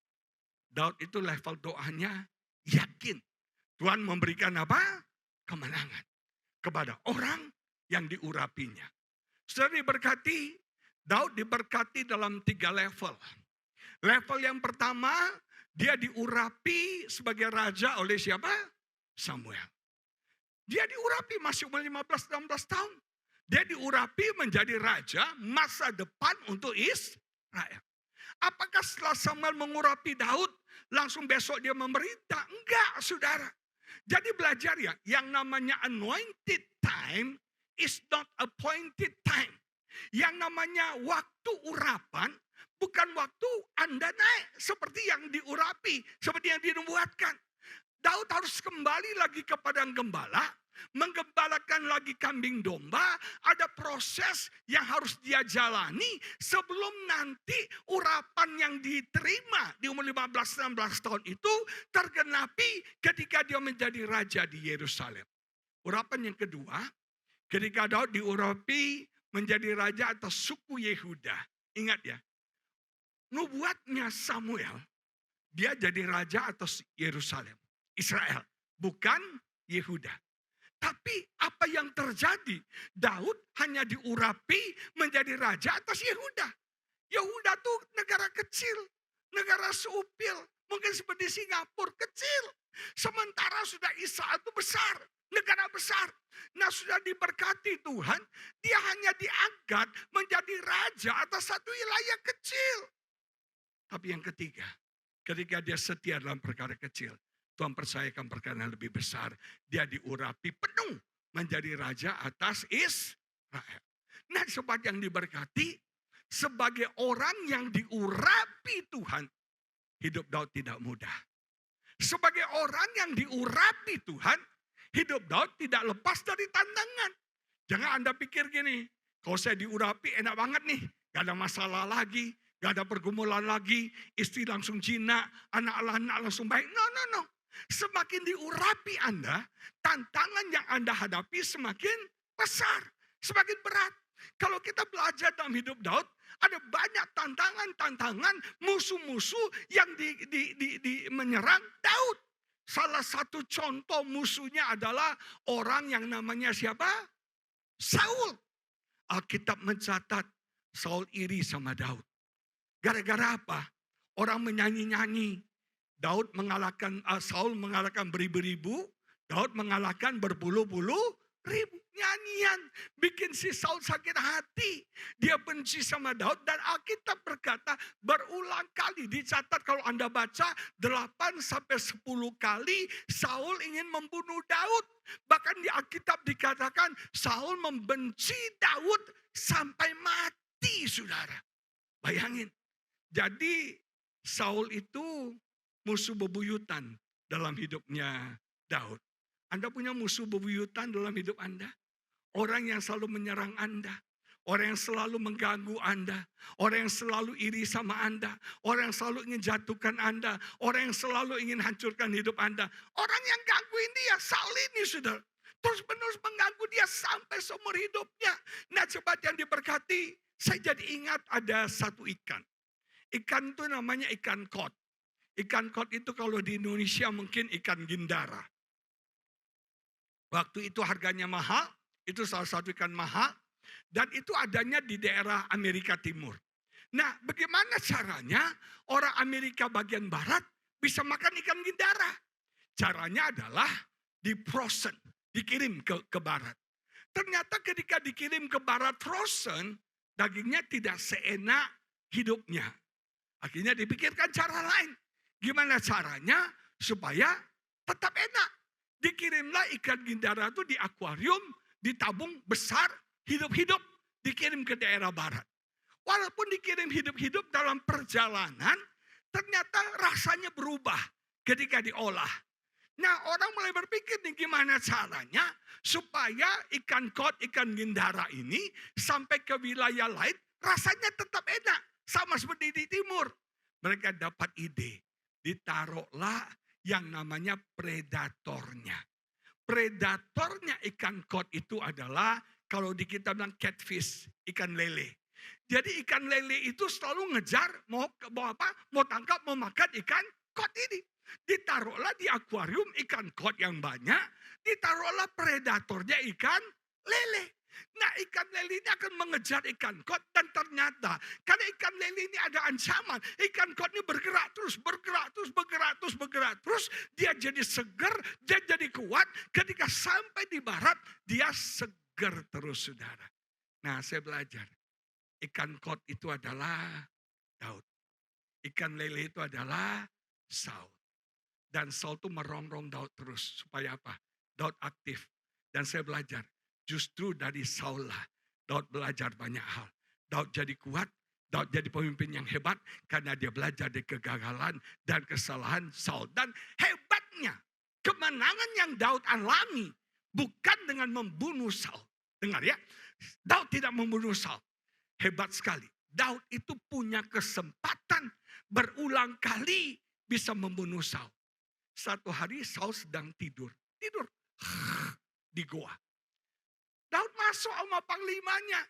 Daud itu level doanya yakin. Tuhan memberikan apa? Kemenangan kepada orang yang diurapinya. Saudara diberkati, Daud diberkati dalam 3 level. Level yang pertama, dia diurapi sebagai raja oleh siapa? Samuel. Dia diurapi masih umur 15-16 tahun. Dia diurapi menjadi raja masa depan untuk Israel. Apakah setelah Samuel mengurapi Daud, langsung besok dia memerintah? Enggak, saudara. Jadi belajar ya, yang namanya anointed time is not appointed time. Yang namanya waktu urapan, bukan waktu Anda naik seperti yang diurapi, seperti yang dinubuatkan. Daud harus kembali lagi ke padang gembala, menggembalakan lagi kambing domba. Ada proses yang harus dia jalani sebelum nanti urapan yang diterima di umur 15-16 tahun itu tergenapi ketika dia menjadi raja di Yerusalem. Urapan yang kedua, ketika Daud diurapi menjadi raja atas suku Yehuda. Ingat ya, nubuatnya Samuel, dia jadi raja atas Yerusalem, Israel, bukan Yehuda. Tapi apa yang terjadi? Daud hanya diurapi menjadi raja atas Yehuda. Yehuda tuh negara kecil, negara seupil, mungkin seperti Singapura kecil. Sementara sudah Israel itu besar, negara besar. Nah, sudah diberkati Tuhan, dia hanya diangkat menjadi raja atas satu wilayah kecil. Tapi yang ketiga, ketika dia setia dalam perkara kecil, Tuhan percayakan perkara yang lebih besar. Dia diurapi penuh menjadi raja atas Israel. Nah, sobat yang diberkati, sebagai orang yang diurapi Tuhan, hidup Daud tidak mudah. Sebagai orang yang diurapi Tuhan, hidup Daud tidak lepas dari tantangan. Jangan Anda pikir gini, kalau saya diurapi enak banget nih, gak ada masalah lagi, gak ada pergumulan lagi, istri langsung jinak, anak-anak langsung baik. No. Semakin diurapi Anda, tantangan yang Anda hadapi semakin besar, semakin berat. Kalau kita belajar dalam hidup Daud, ada banyak tantangan, musuh-musuh yang menyerang Daud. Salah satu contoh musuhnya adalah orang yang namanya siapa? Saul. Alkitab mencatat Saul iri sama Daud. Gara-gara apa? Orang menyanyi-nyanyi. Saul mengalahkan beribu-ribu, Daud mengalahkan berpuluh-puluh ribu. Nyanyian bikin si Saul sakit hati. Dia benci sama Daud dan Alkitab berkata berulang kali dicatat kalau Anda baca 8-10 kali Saul ingin membunuh Daud. Bahkan di Alkitab dikatakan Saul membenci Daud sampai mati, saudara. Bayangin. Jadi Saul itu musuh bebuyutan dalam hidupnya Daud. Anda punya musuh bebuyutan dalam hidup Anda? Orang yang selalu menyerang Anda. Orang yang selalu mengganggu Anda. Orang yang selalu iri sama Anda. Orang yang selalu ingin jatuhkan Anda. Orang yang selalu ingin hancurkan hidup Anda. Orang yang gangguin dia, Saul ini sudah. Terus-menerus mengganggu dia sampai seumur hidupnya. Nah, sobat yang diberkati, saya jadi ingat ada satu ikan. Ikan itu namanya ikan kod. Ikan kod itu kalau di Indonesia mungkin ikan gindara. Waktu itu harganya mahal, itu salah satu ikan mahal. Dan itu adanya di daerah Amerika Timur. Nah, bagaimana caranya orang Amerika bagian barat bisa makan ikan gindara? Caranya adalah di-frozen, dikirim ke barat. Ternyata ketika dikirim ke barat frozen, dagingnya tidak seenak hidupnya. Akhirnya dipikirkan cara lain. Gimana caranya supaya tetap enak? Dikirimlah ikan gindara itu di akuarium, ditabung besar, hidup-hidup, dikirim ke daerah barat. Walaupun dikirim hidup-hidup dalam perjalanan, ternyata rasanya berubah ketika diolah. Nah, orang mulai berpikir nih gimana caranya supaya ikan kod, ikan gindara ini sampai ke wilayah lain rasanya tetap enak. Sama seperti di timur. Mereka dapat ide. Ditaruhlah yang namanya predatornya. Predatornya ikan kod itu adalah kalau di kita bilang catfish, ikan lele. Jadi ikan lele itu selalu ngejar mau apa? Mau tangkap, mau makan ikan kod ini. Ditaruhlah di akuarium ikan kod yang banyak, ditaruhlah predatornya ikan lele. Nah, ikan lele ini akan mengejar ikan kod dan ternyata karena ikan lele ini ada ancaman, ikan kod ini bergerak terus, bergerak terus, dia jadi seger, dia jadi kuat. Ketika sampai di barat, dia seger terus, saudara. Nah, saya belajar, ikan kod itu adalah Daud, ikan lele itu adalah Saul. Dan Saul itu merongrong Daud terus. Supaya apa? Daud aktif. Dan saya belajar. Justru dari Saul lah. Daud belajar banyak hal. Daud jadi kuat. Daud jadi pemimpin yang hebat. Karena dia belajar dari kegagalan dan kesalahan Saul. Dan hebatnya. Kemenangan yang Daud alami. Bukan dengan membunuh Saul. Dengar ya. Daud tidak membunuh Saul. Hebat sekali. Daud itu punya kesempatan berulang kali bisa membunuh Saul. Satu hari Saul sedang tidur di goa. Daud masuk sama panglimanya.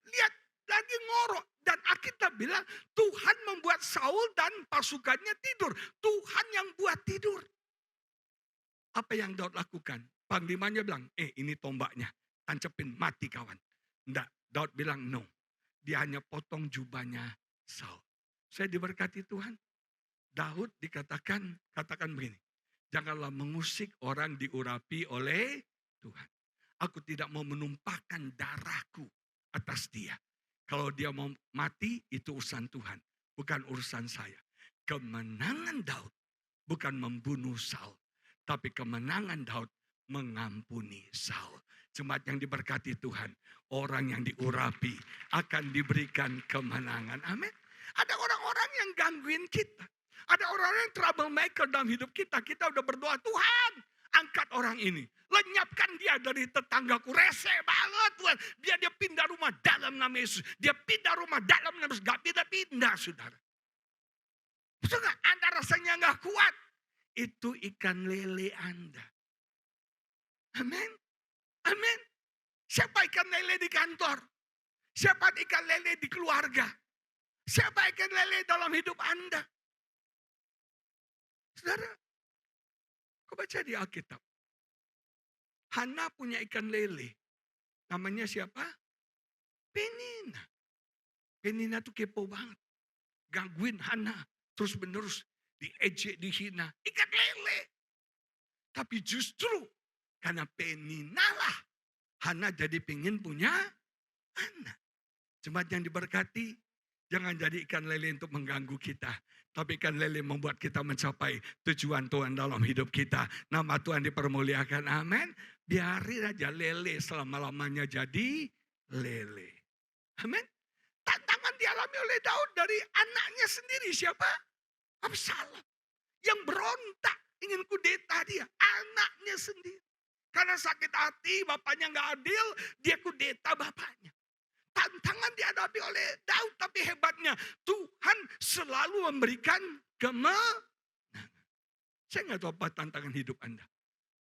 Lihat lagi ngorok. Dan Alkitab bilang Tuhan membuat Saul dan pasukannya tidur. Tuhan yang buat tidur. Apa yang Daud lakukan? Panglimanya bilang, ini tombaknya. Tancepin, mati kawan. Enggak, Daud bilang no. Dia hanya potong jubahnya Saul. Saya diberkati Tuhan. Daud katakan begini. Janganlah mengusik orang diurapi oleh Tuhan. Aku tidak mau menumpahkan darahku atas dia. Kalau dia mau mati itu urusan Tuhan. Bukan urusan saya. Kemenangan Daud bukan membunuh Saul. Tapi kemenangan Daud mengampuni Saul. Jemaat yang diberkati Tuhan. Orang yang diurapi akan diberikan kemenangan. Amin. Ada orang-orang yang gangguin kita. Ada orang-orang yang troublemaker dalam hidup kita. Kita udah berdoa, Tuhan angkat orang ini. Lenyapkan dia dari tetanggaku. Rese banget Tuhan. Dia pindah rumah dalam nama Yesus. Dia pindah rumah dalam nama Yesus. Gak pindah-pindah saudara. Betul gak? Anda rasanya gak kuat. Itu ikan lele Anda. Amin. Amin. Siapa ikan lele di kantor? Siapa ikan lele di keluarga? Siapa ikan lele dalam hidup Anda? Saudara, kau baca di Alkitab. Hana punya ikan lele. Namanya siapa? Penina. Penina tuh kepo banget. Gangguin Hana. Terus menerus diejek, dihina. Ikan lele. Tapi justru karena Penina lah. Hana jadi pengen punya anak. Jemaat yang diberkati. Jangan jadi ikan lele untuk mengganggu kita. Tapi ikan lele membuat kita mencapai tujuan Tuhan dalam hidup kita. Nama Tuhan dipermuliakan. Amin. Biarin aja lele selama-lamanya jadi lele. Amin. Tantangan dialami oleh Daud dari anaknya sendiri. Siapa? Absalom. Yang berontak ingin kudeta dia. Anaknya sendiri. Karena sakit hati bapaknya gak adil. Dia kudeta bapaknya. Tantangan dihadapi oleh Daud. Tapi hebatnya Tuhan selalu memberikan kemenangan. Saya nggak tahu apa tantangan hidup Anda.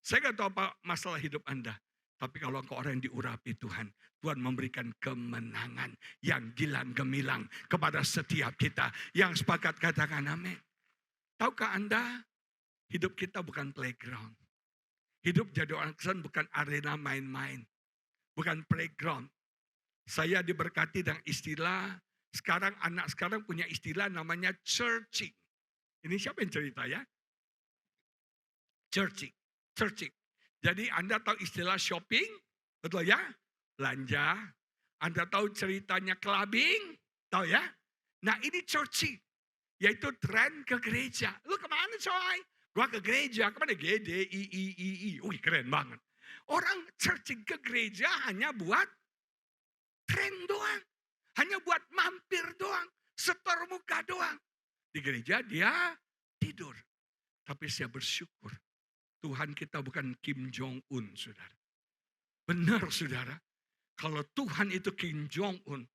Saya nggak tahu apa masalah hidup Anda. Tapi kalau engkau orang yang diurapi Tuhan. Tuhan memberikan kemenangan yang gilang gemilang kepada setiap kita. Yang sepakat katakan amin. Tahukah Anda hidup kita bukan playground. Hidup jadi orang Kristen bukan arena main-main. Bukan playground. Saya diberkati dengan istilah, anak sekarang punya istilah namanya churching. Ini siapa yang cerita ya? Churching. Jadi Anda tahu istilah shopping, betul ya? Belanja. Anda tahu ceritanya clubbing, tahu ya? Nah ini churching, yaitu tren ke gereja. Lu kemana coy? Gua ke gereja, kemana? GDIII. Wih keren banget. Orang churching ke gereja hanya buat tren doang. Hanya buat mampir doang. Setor muka doang. Di gereja dia tidur. Tapi saya bersyukur. Tuhan kita bukan Kim Jong Un, saudara. Benar, saudara. Kalau Tuhan itu Kim Jong Un,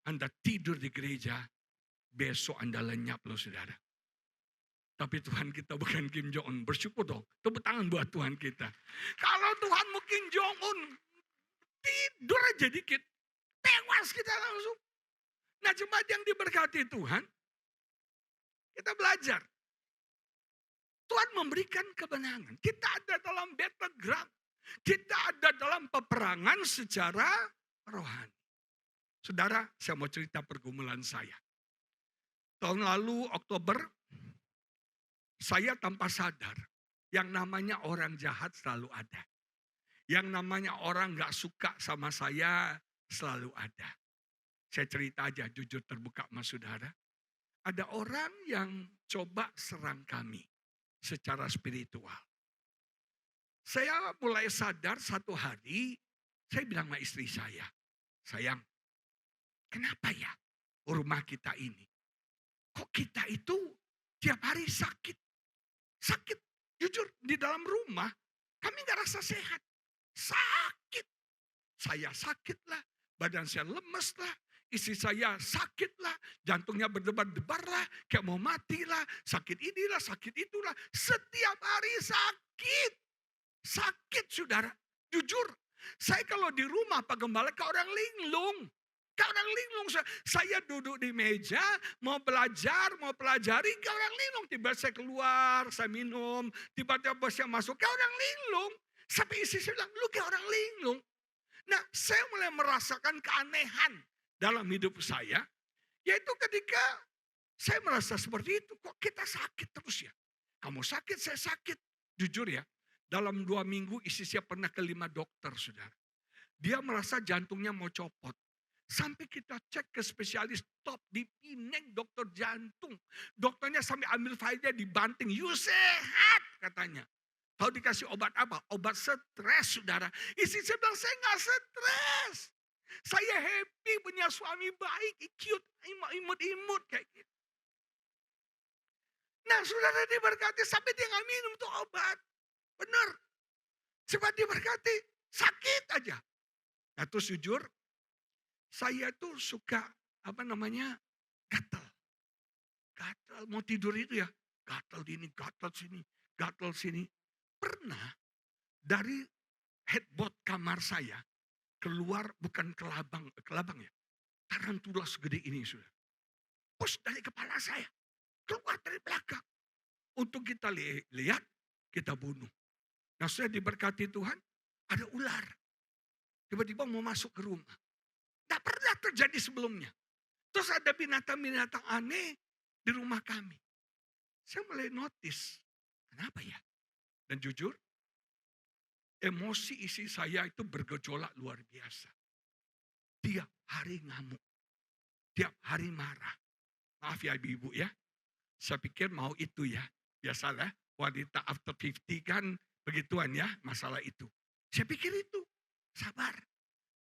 Anda tidur di gereja, besok Anda lenyap loh, saudara. Tapi Tuhan kita bukan Kim Jong Un. Bersyukur dong. Tepuk tangan buat Tuhan kita. Kalau Tuhanmu Kim Jong Un, tidur aja dikit, tewas kita langsung. Nah, jemaat yang diberkati Tuhan, kita belajar. Tuhan memberikan kemenangan. Kita ada dalam battleground. Kita ada dalam peperangan secara rohani. Saudara, saya mau cerita pergumulan saya. Tahun lalu Oktober, saya tanpa sadar, yang namanya orang jahat selalu ada. Yang namanya orang gak suka sama saya selalu ada. Saya cerita aja jujur terbuka sama saudara. Ada orang yang coba serang kami secara spiritual. Saya mulai sadar satu hari, saya bilang sama istri saya, sayang, kenapa ya rumah kita ini? Kok kita itu tiap hari sakit? Sakit, jujur di dalam rumah kami gak rasa sehat. Sakit. Saya sakit lah, badan saya lemes lah, istri saya sakit lah, jantungnya berdebar-debar lah, kayak mau mati lah, sakit inilah, sakit itulah. Setiap hari sakit. Sakit, saudara. Jujur, saya kalau di rumah Pak Gembala kayak orang linglung. Kayak orang linglung. Saya duduk di meja, mau belajar, mau pelajari, kayak orang linglung. Tiba-tiba saya keluar, saya minum, tiba-tiba saya masuk, kayak orang linglung. Sampai istri saya bilang, lu kayak orang linglung. Nah, saya mulai merasakan keanehan dalam hidup saya. Yaitu ketika saya merasa seperti itu, kok kita sakit terus ya. Kamu sakit, saya sakit. Jujur ya, dalam 2 minggu istri saya pernah ke 5 dokter, saudara. Dia merasa jantungnya mau copot. Sampai kita cek ke spesialis top di Pineng, dokter jantung. Dokternya sampai ambil filenya dibanting. You sehat katanya. Tahu dikasih obat apa? Obat stres, saudara. Istri saya bilang, saya gak stres. Saya happy punya suami baik, cute, imut-imut kayak gitu. Nah, saudara diberkati sampai dia gak minum tuh obat. Benar. Sebab diberkati, sakit aja. Nah, terus jujur, saya tuh suka gatal. Gatal, mau tidur itu ya, gatal ini, gatal sini, gatal sini. Pernah dari headboard kamar saya keluar bukan kelabang ya, tarantula segede ini sudah. Pus dari kepala saya, keluar dari belakang. Untuk kita lihat, kita bunuh. Nah, saya diberkati Tuhan, ada ular. Tiba-tiba mau masuk ke rumah. Tidak pernah terjadi sebelumnya. Terus ada binatang-binatang aneh di rumah kami. Saya mulai notice, kenapa ya? Dan jujur, emosi isi saya itu bergejolak luar biasa. Tiap hari ngamuk. Tiap hari marah. Maaf ya ibu-ibu ya. Saya pikir mau itu ya. Biasalah wanita after 50 kan begituan ya masalah itu. Saya pikir itu sabar.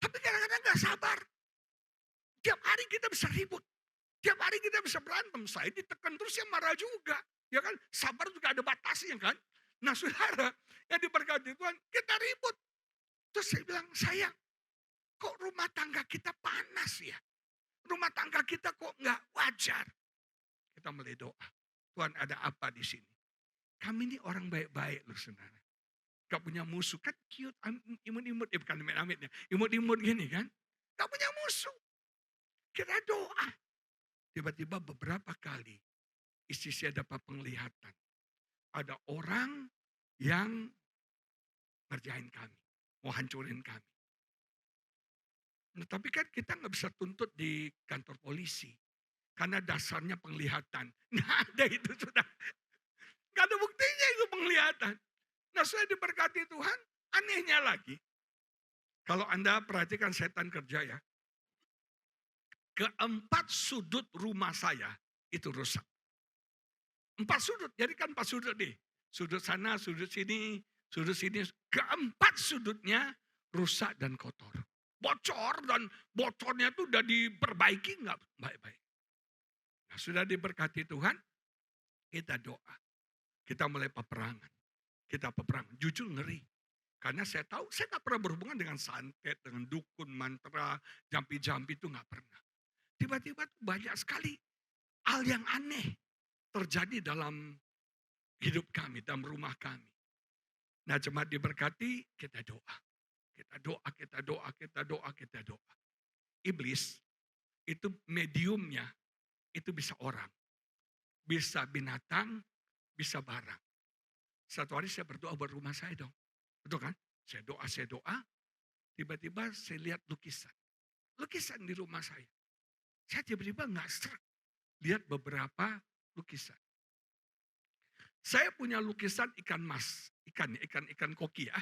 Tapi kadang-kadang gak sabar. Tiap hari kita bisa ribut. Tiap hari kita bisa berantem. Saya ditekan terus ya marah juga. Ya kan, sabar juga ada batasnya kan. Nah, saudara yang diberkati Tuhan, kita ribut. Terus saya bilang, sayang, kok rumah tangga kita panas ya? Rumah tangga kita kok gak wajar? Kita mulai doa. Tuhan, ada apa di sini? Kami ini orang baik-baik loh, saudara. Gak punya musuh, kan cute, imut-imut, bukan amit-amitnya, imut-imut gini kan. Gak punya musuh. Kita doa. Tiba-tiba beberapa kali istri saya dapat penglihatan. Ada orang yang ngerjain kami, mau hancurin kami. Nah, tapi kan kita nggak bisa tuntut di kantor polisi. Karena dasarnya penglihatan. Nggak ada itu sudah. Nggak ada buktinya itu penglihatan. Nah, saya diberkati Tuhan, anehnya lagi. Kalau Anda perhatikan setan kerja ya. Keempat sudut rumah saya itu rusak. 4 sudut, jadi kan 4 sudut nih. Sudut sana, sudut sini, sudut sini. Keempat sudutnya rusak dan kotor. Bocor dan bocornya itu udah diperbaiki nggak baik-baik. Nah, sudah diberkati Tuhan, kita doa. Kita mulai peperangan. kita peperangan. Jujur ngeri. Karena saya tahu, saya nggak pernah berhubungan dengan santet, dengan dukun, mantra, jampi-jampi itu nggak pernah. Tiba-tiba banyak sekali hal yang aneh terjadi dalam hidup kami, dalam rumah kami. Nah, jemaat diberkati, kita doa. Kita doa, kita doa, kita doa, kita doa. Iblis itu mediumnya, itu bisa orang, bisa binatang, bisa barang. Satu hari saya berdoa buat rumah saya dong. Betul kan? Saya doa, tiba-tiba saya lihat lukisan. Lukisan di rumah saya. Saya tiba-tiba nggak serak lihat beberapa lukisan. Saya punya lukisan ikan mas, ikan koki ya.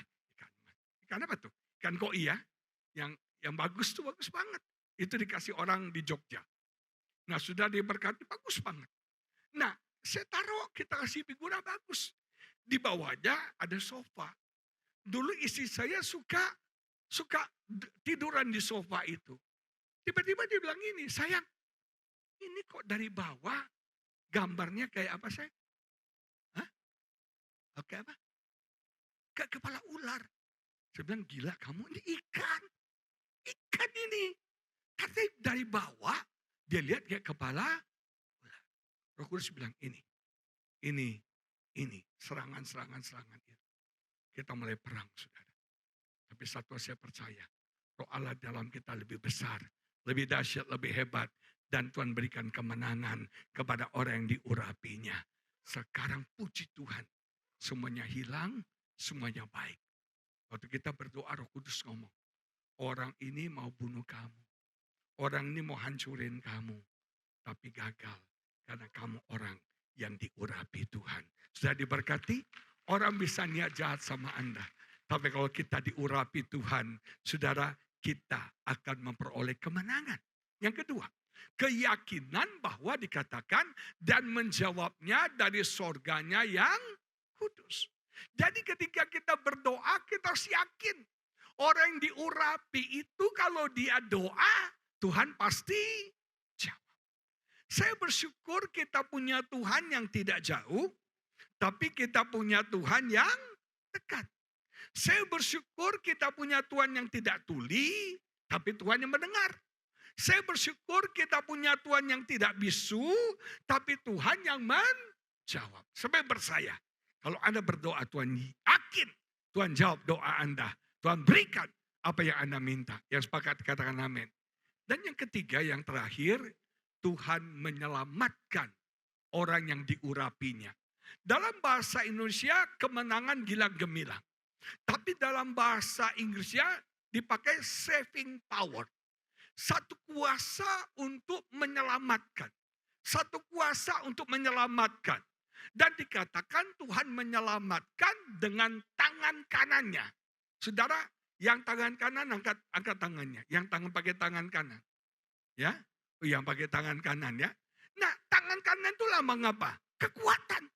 Ikan apa tuh? Ikan koi ya. Yang bagus tuh bagus banget. Itu dikasih orang di Jogja. Nah, sudah diberkati bagus banget. Nah, saya taruh, kita kasih figura bagus. Di bawahnya ada sofa. Dulu istri saya suka tiduran di sofa itu. Tiba-tiba dia bilang ini, sayang, ini kok dari bawah gambarnya kayak apa sayang? Hah? Oke apa? Kayak kepala ular. Saya bilang, gila kamu ini ikan. Ikan ini. Katanya dari bawah, dia lihat kayak kepala ular. Roh Kudus bilang, ini. Serangan itu. Kita mulai perang, saudara. Tapi satu saya percaya, Roh Allah dalam kita lebih besar, lebih dahsyat, lebih hebat. Dan Tuhan berikan kemenangan kepada orang yang diurapinya. Sekarang puji Tuhan, semuanya hilang, semuanya baik. Waktu kita berdoa, Roh Kudus ngomong, orang ini mau bunuh kamu. Orang ini mau hancurin kamu. Tapi gagal, karena kamu orang yang diurapi Tuhan. Sudah diberkati, orang bisa niat jahat sama Anda. Tapi kalau kita diurapi Tuhan, saudara, kita akan memperoleh kemenangan. Yang kedua, keyakinan bahwa dikatakan dan menjawabnya dari sorganya yang kudus. Jadi ketika kita berdoa, kita harus yakin. Orang yang diurapi itu kalau dia doa, Tuhan pasti jawab. Saya bersyukur kita punya Tuhan yang tidak jauh, tapi kita punya Tuhan yang dekat. Saya bersyukur kita punya Tuhan yang tidak tuli, tapi Tuhan yang mendengar. Saya bersyukur kita punya Tuhan yang tidak bisu, tapi Tuhan yang menjawab. Sampai bersaya, kalau Anda berdoa, Tuhan yakin, Tuhan jawab doa Anda. Tuhan berikan apa yang Anda minta. Yang sepakat katakan amin. Dan yang ketiga, yang terakhir, Tuhan menyelamatkan orang yang diurapinya. Dalam bahasa Indonesia, kemenangan gilang gemilang. Tapi dalam bahasa Inggrisnya dipakai saving power. Satu kuasa untuk menyelamatkan. Satu kuasa untuk menyelamatkan. Dan dikatakan Tuhan menyelamatkan dengan tangan kanannya. Saudara, yang tangan kanan angkat tangannya. Yang tangan pakai tangan kanan. Ya, yang pakai tangan kanan ya. Nah, tangan kanan itu lambang apa? Kekuatan,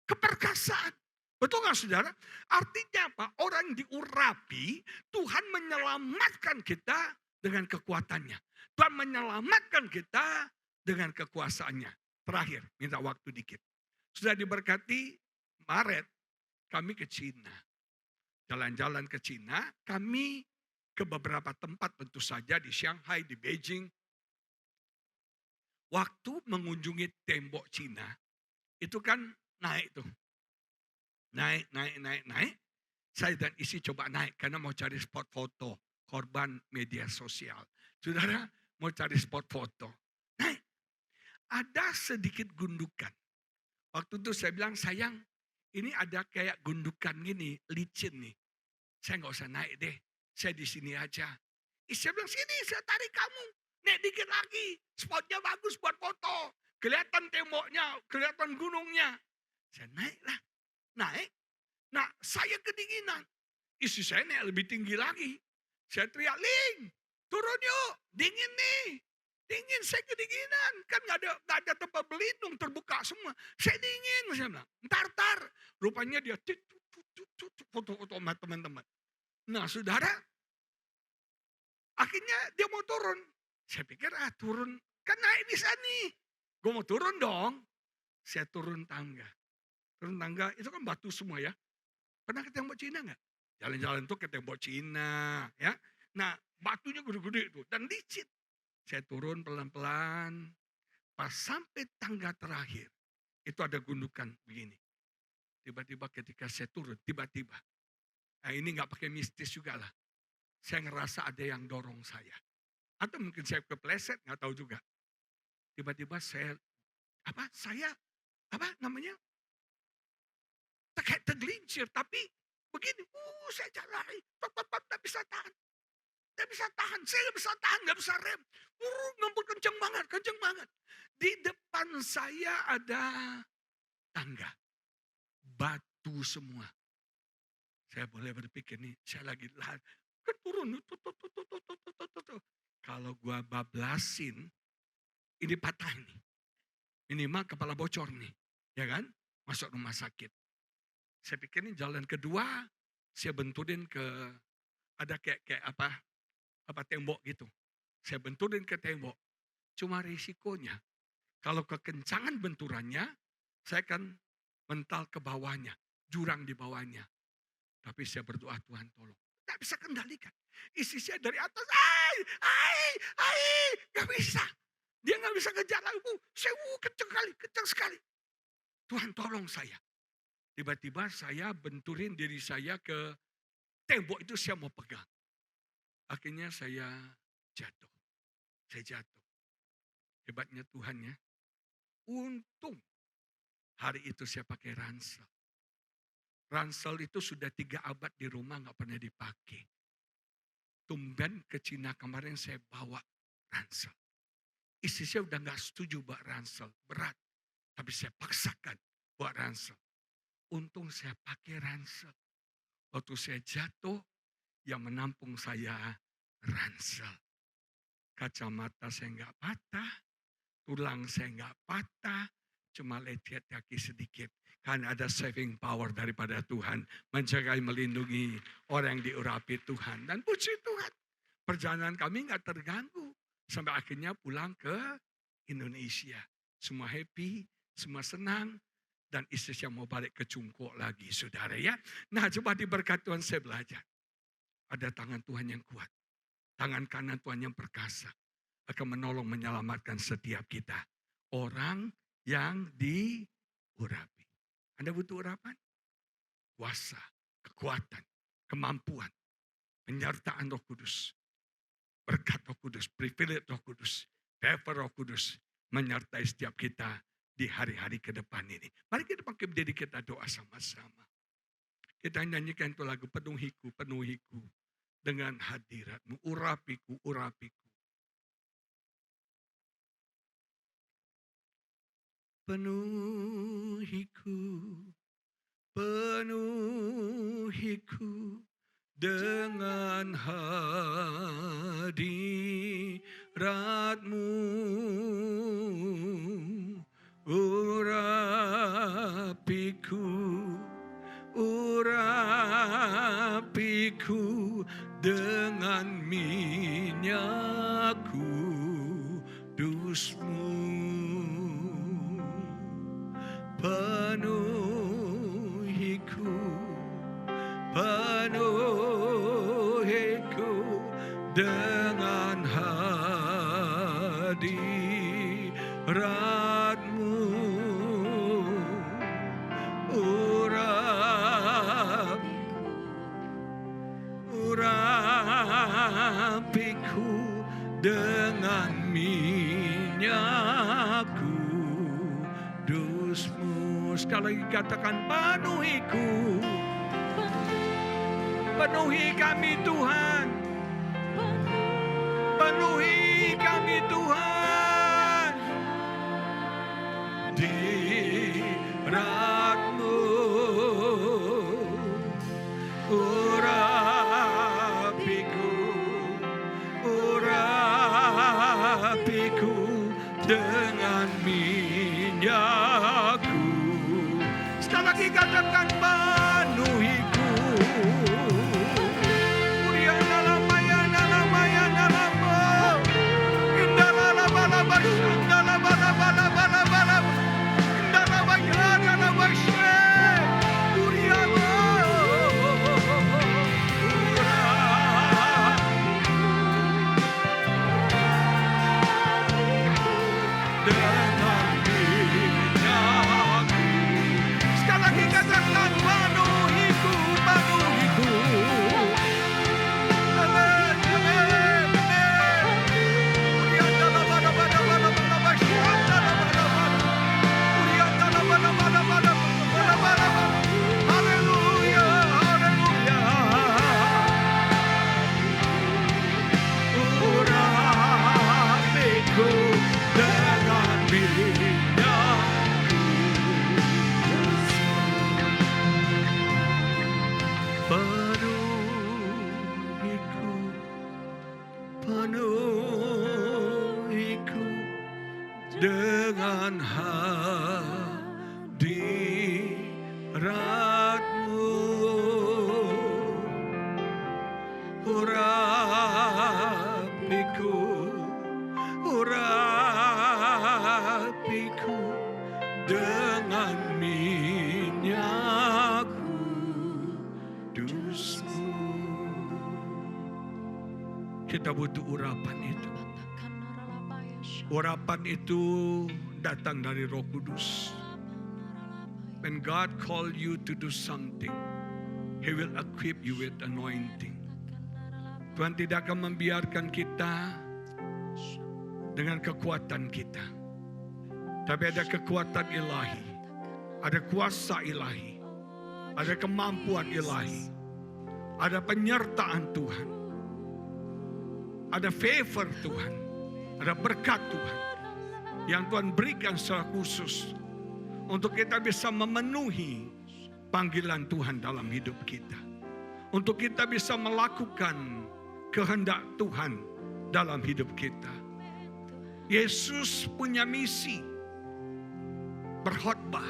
keperkasaan. Betul nggak saudara? Artinya apa? Orang diurapi, Tuhan menyelamatkan kita dengan kekuatannya. Tuhan menyelamatkan kita dengan kekuasaannya. Terakhir, minta waktu dikit. Sudah diberkati, Maret kami ke Cina. Jalan-jalan ke Cina, kami ke beberapa tempat tentu saja di Shanghai, di Beijing. Waktu mengunjungi tembok Cina, itu kan naik tuh. Naik. Saya dan istri coba naik karena mau cari spot foto korban media sosial. Saudara mau cari spot foto. Naik. Ada sedikit gundukan. Waktu itu saya bilang, sayang, ini ada kayak gundukan gini, licin nih. Saya nggak usah naik deh, saya di sini aja. Istri bilang, sini saya tarik kamu. Naik dikit lagi, spotnya bagus buat foto. Kelihatan temboknya, kelihatan gunungnya. Saya naik lah. Naik. Nah, saya kedinginan. Istri saya naik lebih tinggi lagi. Saya teriak, Ling, turun yuk, dingin nih. Dingin, saya kedinginan. Kan gak ada tempat berlindung, terbuka semua. Saya dingin, saya bilang. Ntar. Rupanya dia foto-foto sama teman-teman. Nah, saudara, akhirnya dia mau turun. Saya pikir, turun, kan naik bisa nih. Gue mau turun dong. Saya turun tangga. Turun tangga, itu kan batu semua ya. Pernah ke tembok Cina nggak? Jalan-jalan tuh ke tembok Cina, ya. Nah, batunya gede-gede itu dan licin. Saya turun pelan-pelan, pas sampai tangga terakhir, itu ada gundukan begini. Tiba-tiba ketika saya turun, tiba-tiba. Nah ini nggak pakai mistis juga lah. Saya ngerasa ada yang dorong saya. Atau mungkin saya kepleset, nggak tahu juga. Tiba-tiba saya kayak tergelincir, tapi begini, saya jalan, tak bisa tahan. Saya nggak bisa rem. Ngebut kenceng banget. Di depan saya ada tangga, batu semua. Saya boleh berpikir nih, saya lagi turun. Kalau gua bablasin, ini patah nih. Minimal kepala bocor nih, ya kan? Masuk rumah sakit. Saya pikir ini jalan kedua, saya benturin ke ada kayak apa tembok gitu. Saya benturin ke tembok. Cuma risikonya, kalau kekencangan benturannya, saya akan mental ke bawahnya, jurang di bawahnya. Tapi saya berdoa, Tuhan tolong. Gak bisa kendalikan. Istri saya dari atas, gak bisa. Dia gak bisa ngejar aku. Saya kenceng sekali. Tuhan tolong saya. Tiba-tiba saya benturin diri saya ke tembok itu, saya mau pegang. Akhirnya saya jatuh. Hebatnya Tuhan ya. Untung hari itu saya pakai ransel. Ransel itu sudah 3 abad di rumah gak pernah dipakai. Tumben ke Cina kemarin saya bawa ransel. Istri saya udah gak setuju bawa ransel, berat. Tapi saya paksakan bawa ransel. Untung saya pakai ransel. Waktu saya jatuh, yang menampung saya ransel. Kacamata saya gak patah, tulang saya gak patah, cuma lecet kaki sedikit. Karena ada saving power daripada Tuhan. Menjaga, melindungi orang yang diurapi Tuhan. Dan puji Tuhan. Perjalanan kami gak terganggu. Sampai akhirnya pulang ke Indonesia. Semua happy, semua senang. Dan istri saya mau balik ke Cungkok lagi, saudara ya. Nah, coba diberkati Tuhan, saya belajar. Ada tangan Tuhan yang kuat. Tangan kanan Tuhan yang perkasa. Akan menolong, menyelamatkan setiap kita. Orang yang diurapi. Anda butuh urapan? Kuasa, kekuatan, kemampuan, penyertaan Roh Kudus. Berkat Roh Kudus, privilege Roh Kudus, favor Roh Kudus menyertai setiap kita di hari-hari ke depan ini. Mari kita pakai berdiri, kita doa sama-sama. Kita nyanyikan itu lagu, penuhiku dengan hadirat-Mu, urapiku. Penuhiku dengan hadirat-Mu, urapiku dengan minyak kudus-Mu. Penuhiku dengan hadirat-Mu, urapiku dengan minyak kudus-Mu. Sekali lagi katakan, penuhi kami Tuhan. Penuhi kami Tuhan. Hadirat-Mu, urapiku dengan minyakku. Sekali lagi katakan, penuhiku. penuhiku dengan hadirat-Mu. Urapiku dengan minyak kudus-Mu. Kita butuh urapan itu. Urapan itu datang dari Roh Kudus. When God call you to do something, He will equip you with anointing. Tuhan tidak akan membiarkan kita dengan kekuatan kita. Tapi ada kekuatan ilahi, ada kuasa ilahi, ada kemampuan ilahi, ada penyertaan Tuhan, ada favor Tuhan, ada berkat Tuhan yang Tuhan berikan secara khusus untuk kita bisa memenuhi panggilan Tuhan dalam hidup kita. Untuk kita bisa melakukan kehendak Tuhan dalam hidup kita. Yesus punya misi berkhotbah,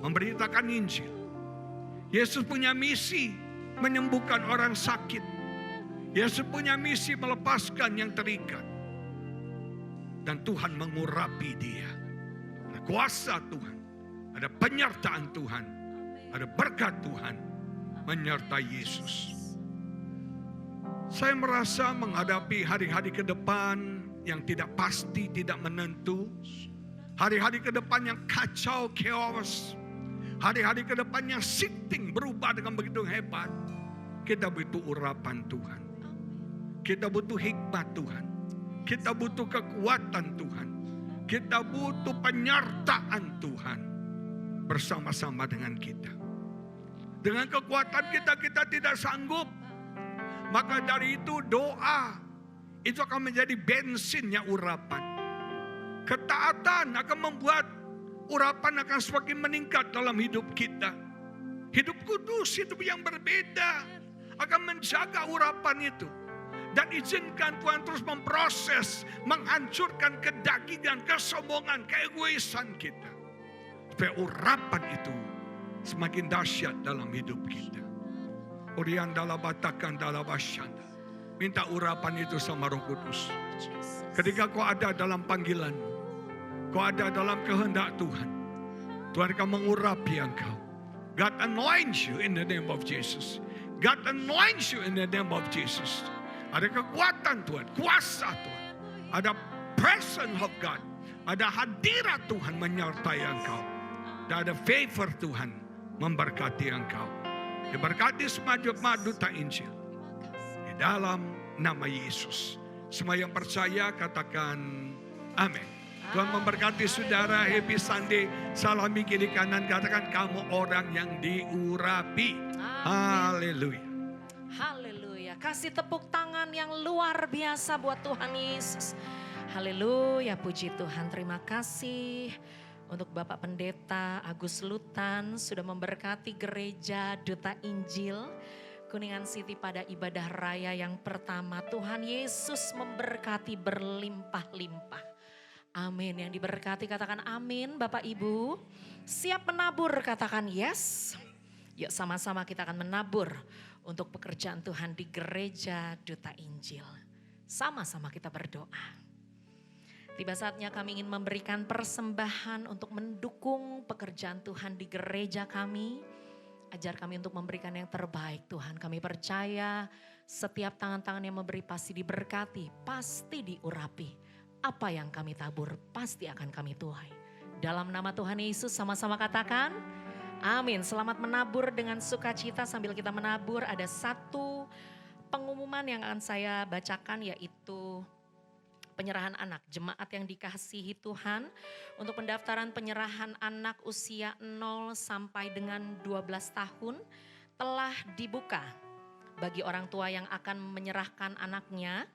memberitakan Injil. Yesus punya misi menyembuhkan orang sakit. Yesus punya misi melepaskan yang terikat. Dan Tuhan mengurapi dia. Ada kuasa Tuhan, ada penyertaan Tuhan, ada berkat Tuhan menyertai Yesus. Saya merasa menghadapi hari-hari ke depan yang tidak pasti, tidak menentu. Hari-hari ke depan yang kacau, chaos. Hari-hari ke depan yang shifting, berubah dengan begitu hebat. Kita butuh urapan Tuhan. Kita butuh hikmat Tuhan. Kita butuh kekuatan Tuhan. Kita butuh penyertaan Tuhan bersama-sama dengan kita. Dengan kekuatan kita tidak sanggup. Maka dari itu doa itu akan menjadi bensinnya urapan. Ketaatan akan membuat urapan akan semakin meningkat dalam hidup kita. Hidup kudus, hidup yang berbeda akan menjaga urapan itu. Dan izinkan Tuhan terus memproses, menghancurkan kedagingan, kesombongan, keegoisan kita. Supaya urapan itu semakin dahsyat dalam hidup kita. Urian dalam batakan dalam basyanda. Minta urapan itu sama Roh Kudus. Ketika kau ada dalam panggilan, kau ada dalam kehendak Tuhan, Tuhan akan mengurapi engkau. God anoints you in the name of Jesus. God anoints you in the name of Jesus. Ada kekuatan Tuhan, kuasa Tuhan. Ada presence of God. Ada hadirat Tuhan menyertai engkau. Dan ada favor Tuhan memberkati engkau. Diberkati semua jemaat duta Injil. Di dalam nama Yesus. Semua yang percaya katakan amin. Tuhan memberkati saudara. Happy Sunday. Salami kiri kanan. Katakan kamu orang yang diurapi. Haleluya. Haleluya. Kasih tepuk tangan yang luar biasa buat Tuhan Yesus. Haleluya, puji Tuhan. Terima kasih untuk Bapak Pendeta Agus Lutan sudah memberkati gereja Duta Injil Kuningan City pada ibadah raya yang pertama. Tuhan Yesus memberkati berlimpah-limpah. Amin. Yang diberkati katakan amin. Bapak Ibu siap menabur katakan yes. Yuk sama-sama kita akan menabur untuk pekerjaan Tuhan di gereja Duta Injil. Sama-sama kita berdoa. Tiba saatnya kami ingin memberikan persembahan untuk mendukung pekerjaan Tuhan di gereja kami. Ajar kami untuk memberikan yang terbaik Tuhan. Kami percaya setiap tangan-tangan yang memberi pasti diberkati, pasti diurapi. Apa yang kami tabur pasti akan kami tuai. Dalam nama Tuhan Yesus sama-sama katakan amin. Selamat menabur dengan sukacita. Sambil kita menabur ada satu pengumuman yang akan saya bacakan yaitu penyerahan anak, jemaat yang dikasihi Tuhan untuk pendaftaran penyerahan anak usia 0 sampai dengan 12 tahun telah dibuka. Bagi orang tua yang akan menyerahkan anaknya,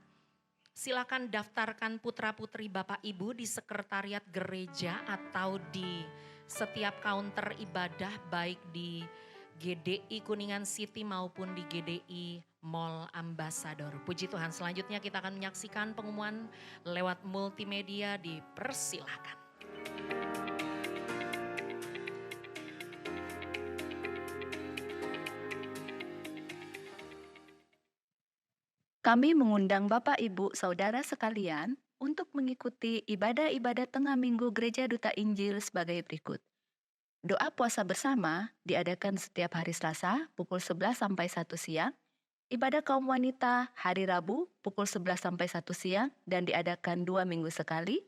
silakan daftarkan putra-putri Bapak Ibu di sekretariat gereja atau di setiap counter ibadah baik di GDI Kuningan City maupun di GDI Mall Ambassador. Puji Tuhan, selanjutnya kita akan menyaksikan pengumuman lewat multimedia, dipersilahkan. Kami mengundang Bapak, Ibu, Saudara sekalian untuk mengikuti ibadah-ibadah tengah minggu Gereja Duta Injil sebagai berikut. Doa puasa bersama diadakan setiap hari Selasa pukul 11 sampai 1 siang, ibadah kaum wanita hari Rabu pukul 11 sampai 1 siang dan diadakan 2 minggu sekali.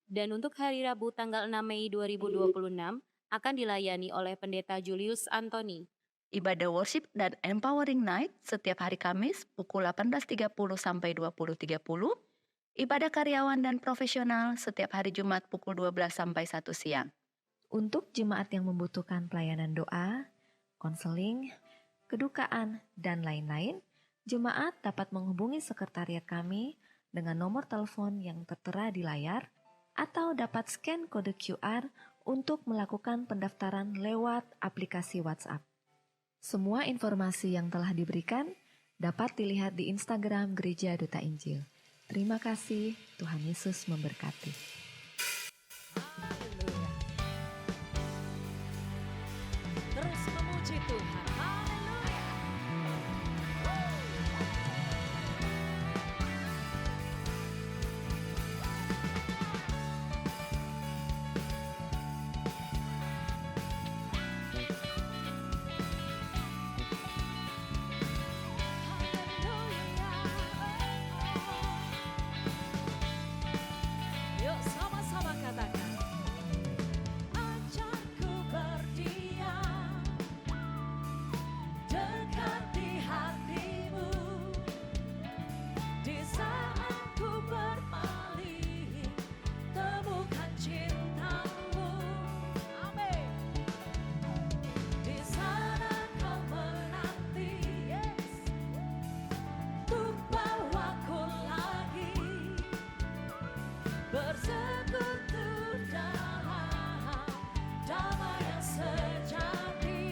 Dan untuk hari Rabu tanggal 6 Mei 2026 akan dilayani oleh Pendeta Julius Antoni. Ibadah worship dan empowering night setiap hari Kamis pukul 18.30 sampai 20.30. Ibadah karyawan dan profesional setiap hari Jumat pukul 12 sampai 1 siang. Untuk jemaat yang membutuhkan pelayanan doa, konseling, kedukaan, dan lain-lain, jemaat dapat menghubungi sekretariat kami dengan nomor telepon yang tertera di layar atau dapat scan kode QR untuk melakukan pendaftaran lewat aplikasi WhatsApp. Semua informasi yang telah diberikan dapat dilihat di Instagram Gereja Duta Injil. Terima kasih, Tuhan Yesus memberkati. Haleluya. Terus memuji Tuhan. Haleluya. Yuk sama-sama katakan. Ajarku berdiam dekat di hatimu, di saat ku berpaling temukan cintamu. Amin. Di sana kau menanti, yes, untuk bawaku lagi bersekutu dalam damai yang sejati.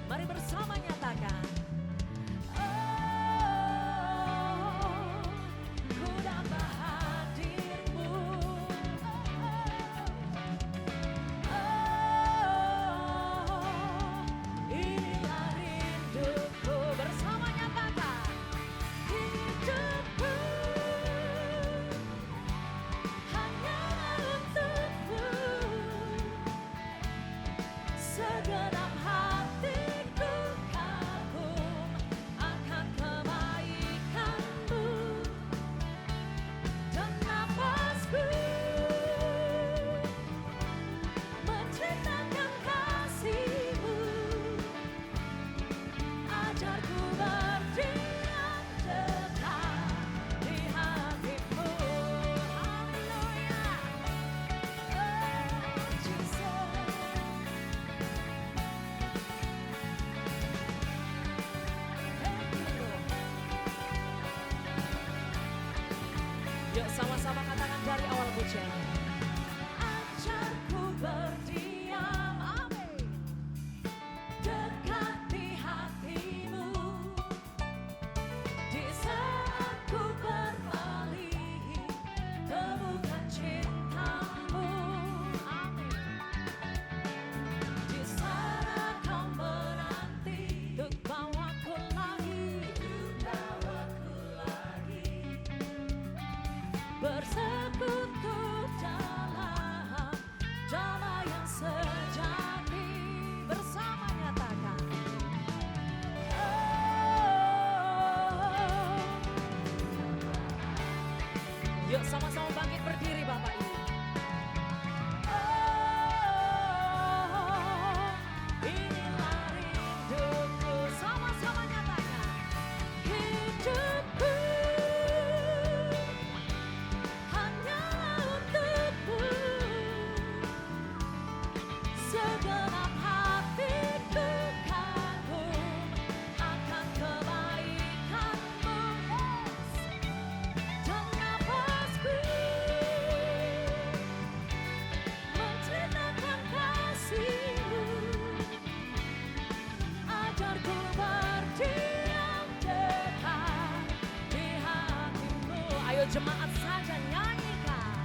Mari bersama nyatakan. Oh, ku dapat hadirmu. Oh, inilah rinduku. Bersama nyatakan. Hidupku hanya untukmu, segenap hatiku kagum akan kebaikanmu, dan nafasku menceritakan kasihmu. Ajarku berdiam dekat di hatimu. Haleluya. Oh, Jesus. Thank you, Lord. Yuk sama-sama katakan dari awal pujian. Ajarku berdiam, amin, dekat di hatimu, di saat ku berpaling temukan cintamu. Amin. Di sana kau menanti untuk bawaku lagi, bersekutu dalam damai yang sejati. Bersama nyatakan. Oh. Yuk sama-sama bangkit berdiri Bapak Ibu. Oh, inilah rinduku. Sama-sama nyatakan. Hidupku hanya untukmu, segenap hatiku kagum akan kebaikanmu, yes, dan nafasku jemaat saja nyanyikan.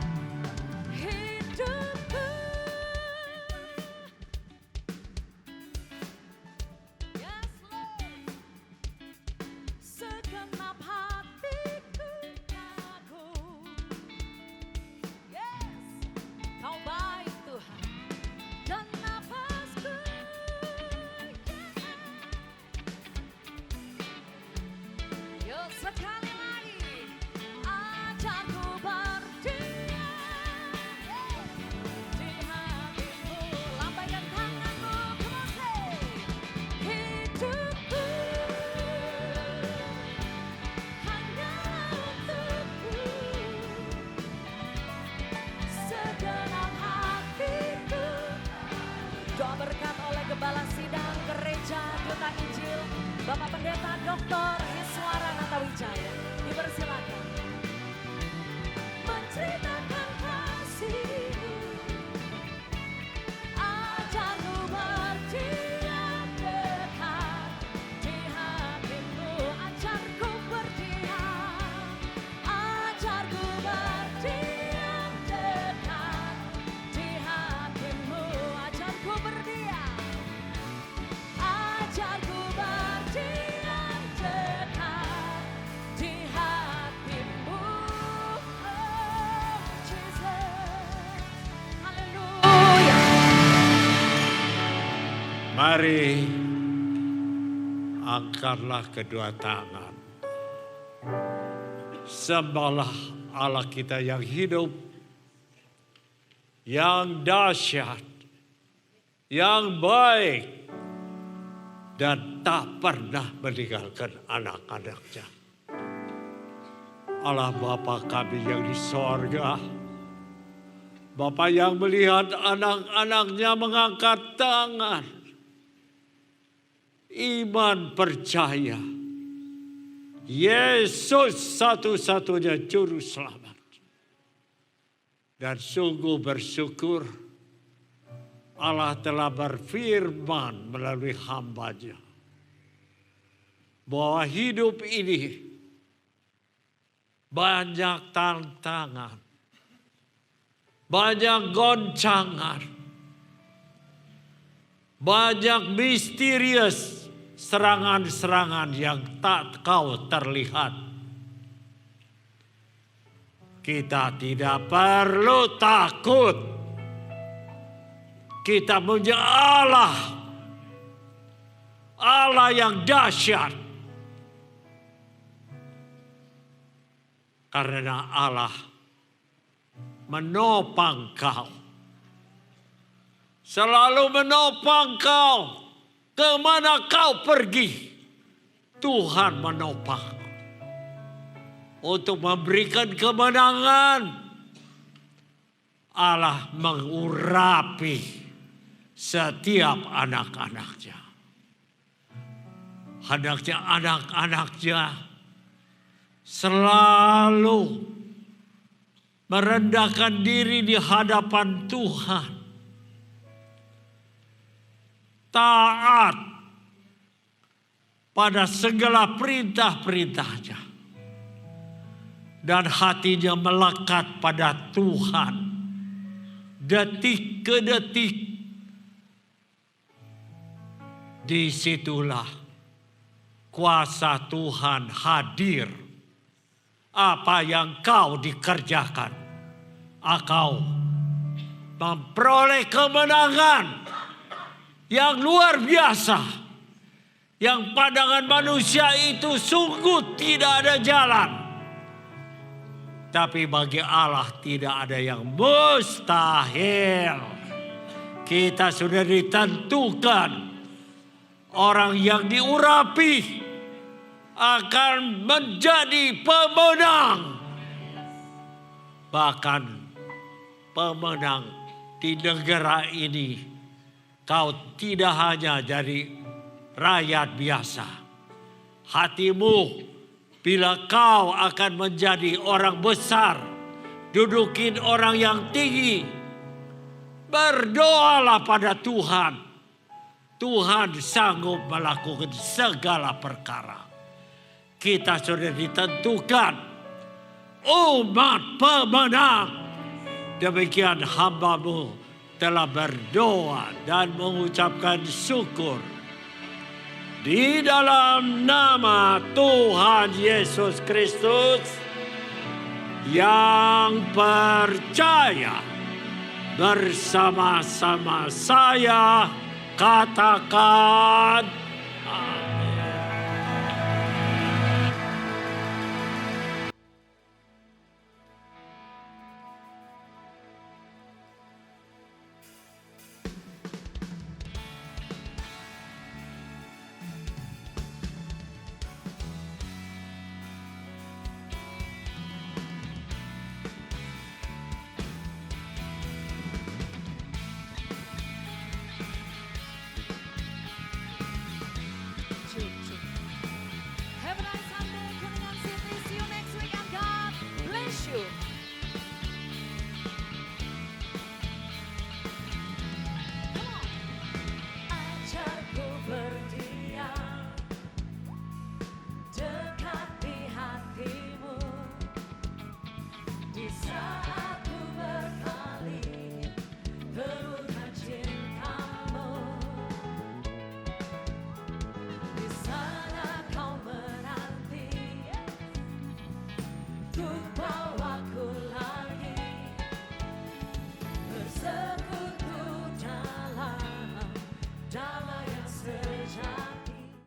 Hidupku. Yes Lord. Segenap hatiku kagum. Yes. Kau baik Tuhan. Dan nafasku. Yuk sekali lagi. Ajarku berdiam di hatimu. Lambaikan tanganmu. Come on say. Hidupku hanya untukmu. Segenap hatiku. Doa berkat oleh Gembala Sidang Gereja Duta Injil Bapak Pendeta Dr. Hiswara Natawijaya. Dipersilakan menceritakan kasih-Mu. Ajarku berdiam dekat di hatimu. Ajarku berdiam. Ajarku berdiam dekat di hatimu. Ajarku berdiam. Ajarku berdiam dekat di hatimu. Oh Jesus. Haleluya. Mari angkatlah kedua tangan. Sembahlah Allah kita yang hidup, yang dahsyat, yang baik, dan tak pernah meninggalkan anak-anaknya. Allah Bapa kami yang di sorga, Bapa yang melihat anak-anaknya mengangkat tangan, iman percaya Yesus satu-satunya juru selamat. Dan sungguh bersyukur Allah telah berfirman melalui hamba-Nya bahwa hidup ini banyak tantangan, banyak goncangan, banyak misterius serangan-serangan yang tak kau terlihat. Kita tidak perlu takut. Kita punya Allah, Allah yang dahsyat. Karena Allah menopang kau. Selalu menopang kau. Kemana kau pergi, Tuhan menopang. Untuk memberikan kemenangan, Allah mengurapi setiap anak-anaknya. Hendaknya anak-anaknya selalu merendahkan diri di hadapan Tuhan. Taat pada segala perintah-perintahnya. Dan hatinya melekat pada Tuhan. Detik ke detik. Disitulah kuasa Tuhan hadir. Apa yang kau dikerjakan, kau memperoleh kemenangan yang luar biasa. Yang pandangan manusia itu sungguh tidak ada jalan. Tapi bagi Allah tidak ada yang mustahil. Kita sudah ditentukan orang yang diurapi akan menjadi pemenang. Bahkan pemenang di negara ini. Kau tidak hanya jadi rakyat biasa. Hatimu bila kau akan menjadi orang besar, dudukin orang yang tinggi, berdoalah pada Tuhan. Tuhan sanggup melakukan segala perkara. Kita sudah ditentukan umat pemenang. Demikian hamba-Mu telah berdoa dan mengucapkan syukur. Di dalam nama Tuhan Yesus Kristus yang percaya, bersama-sama saya katakan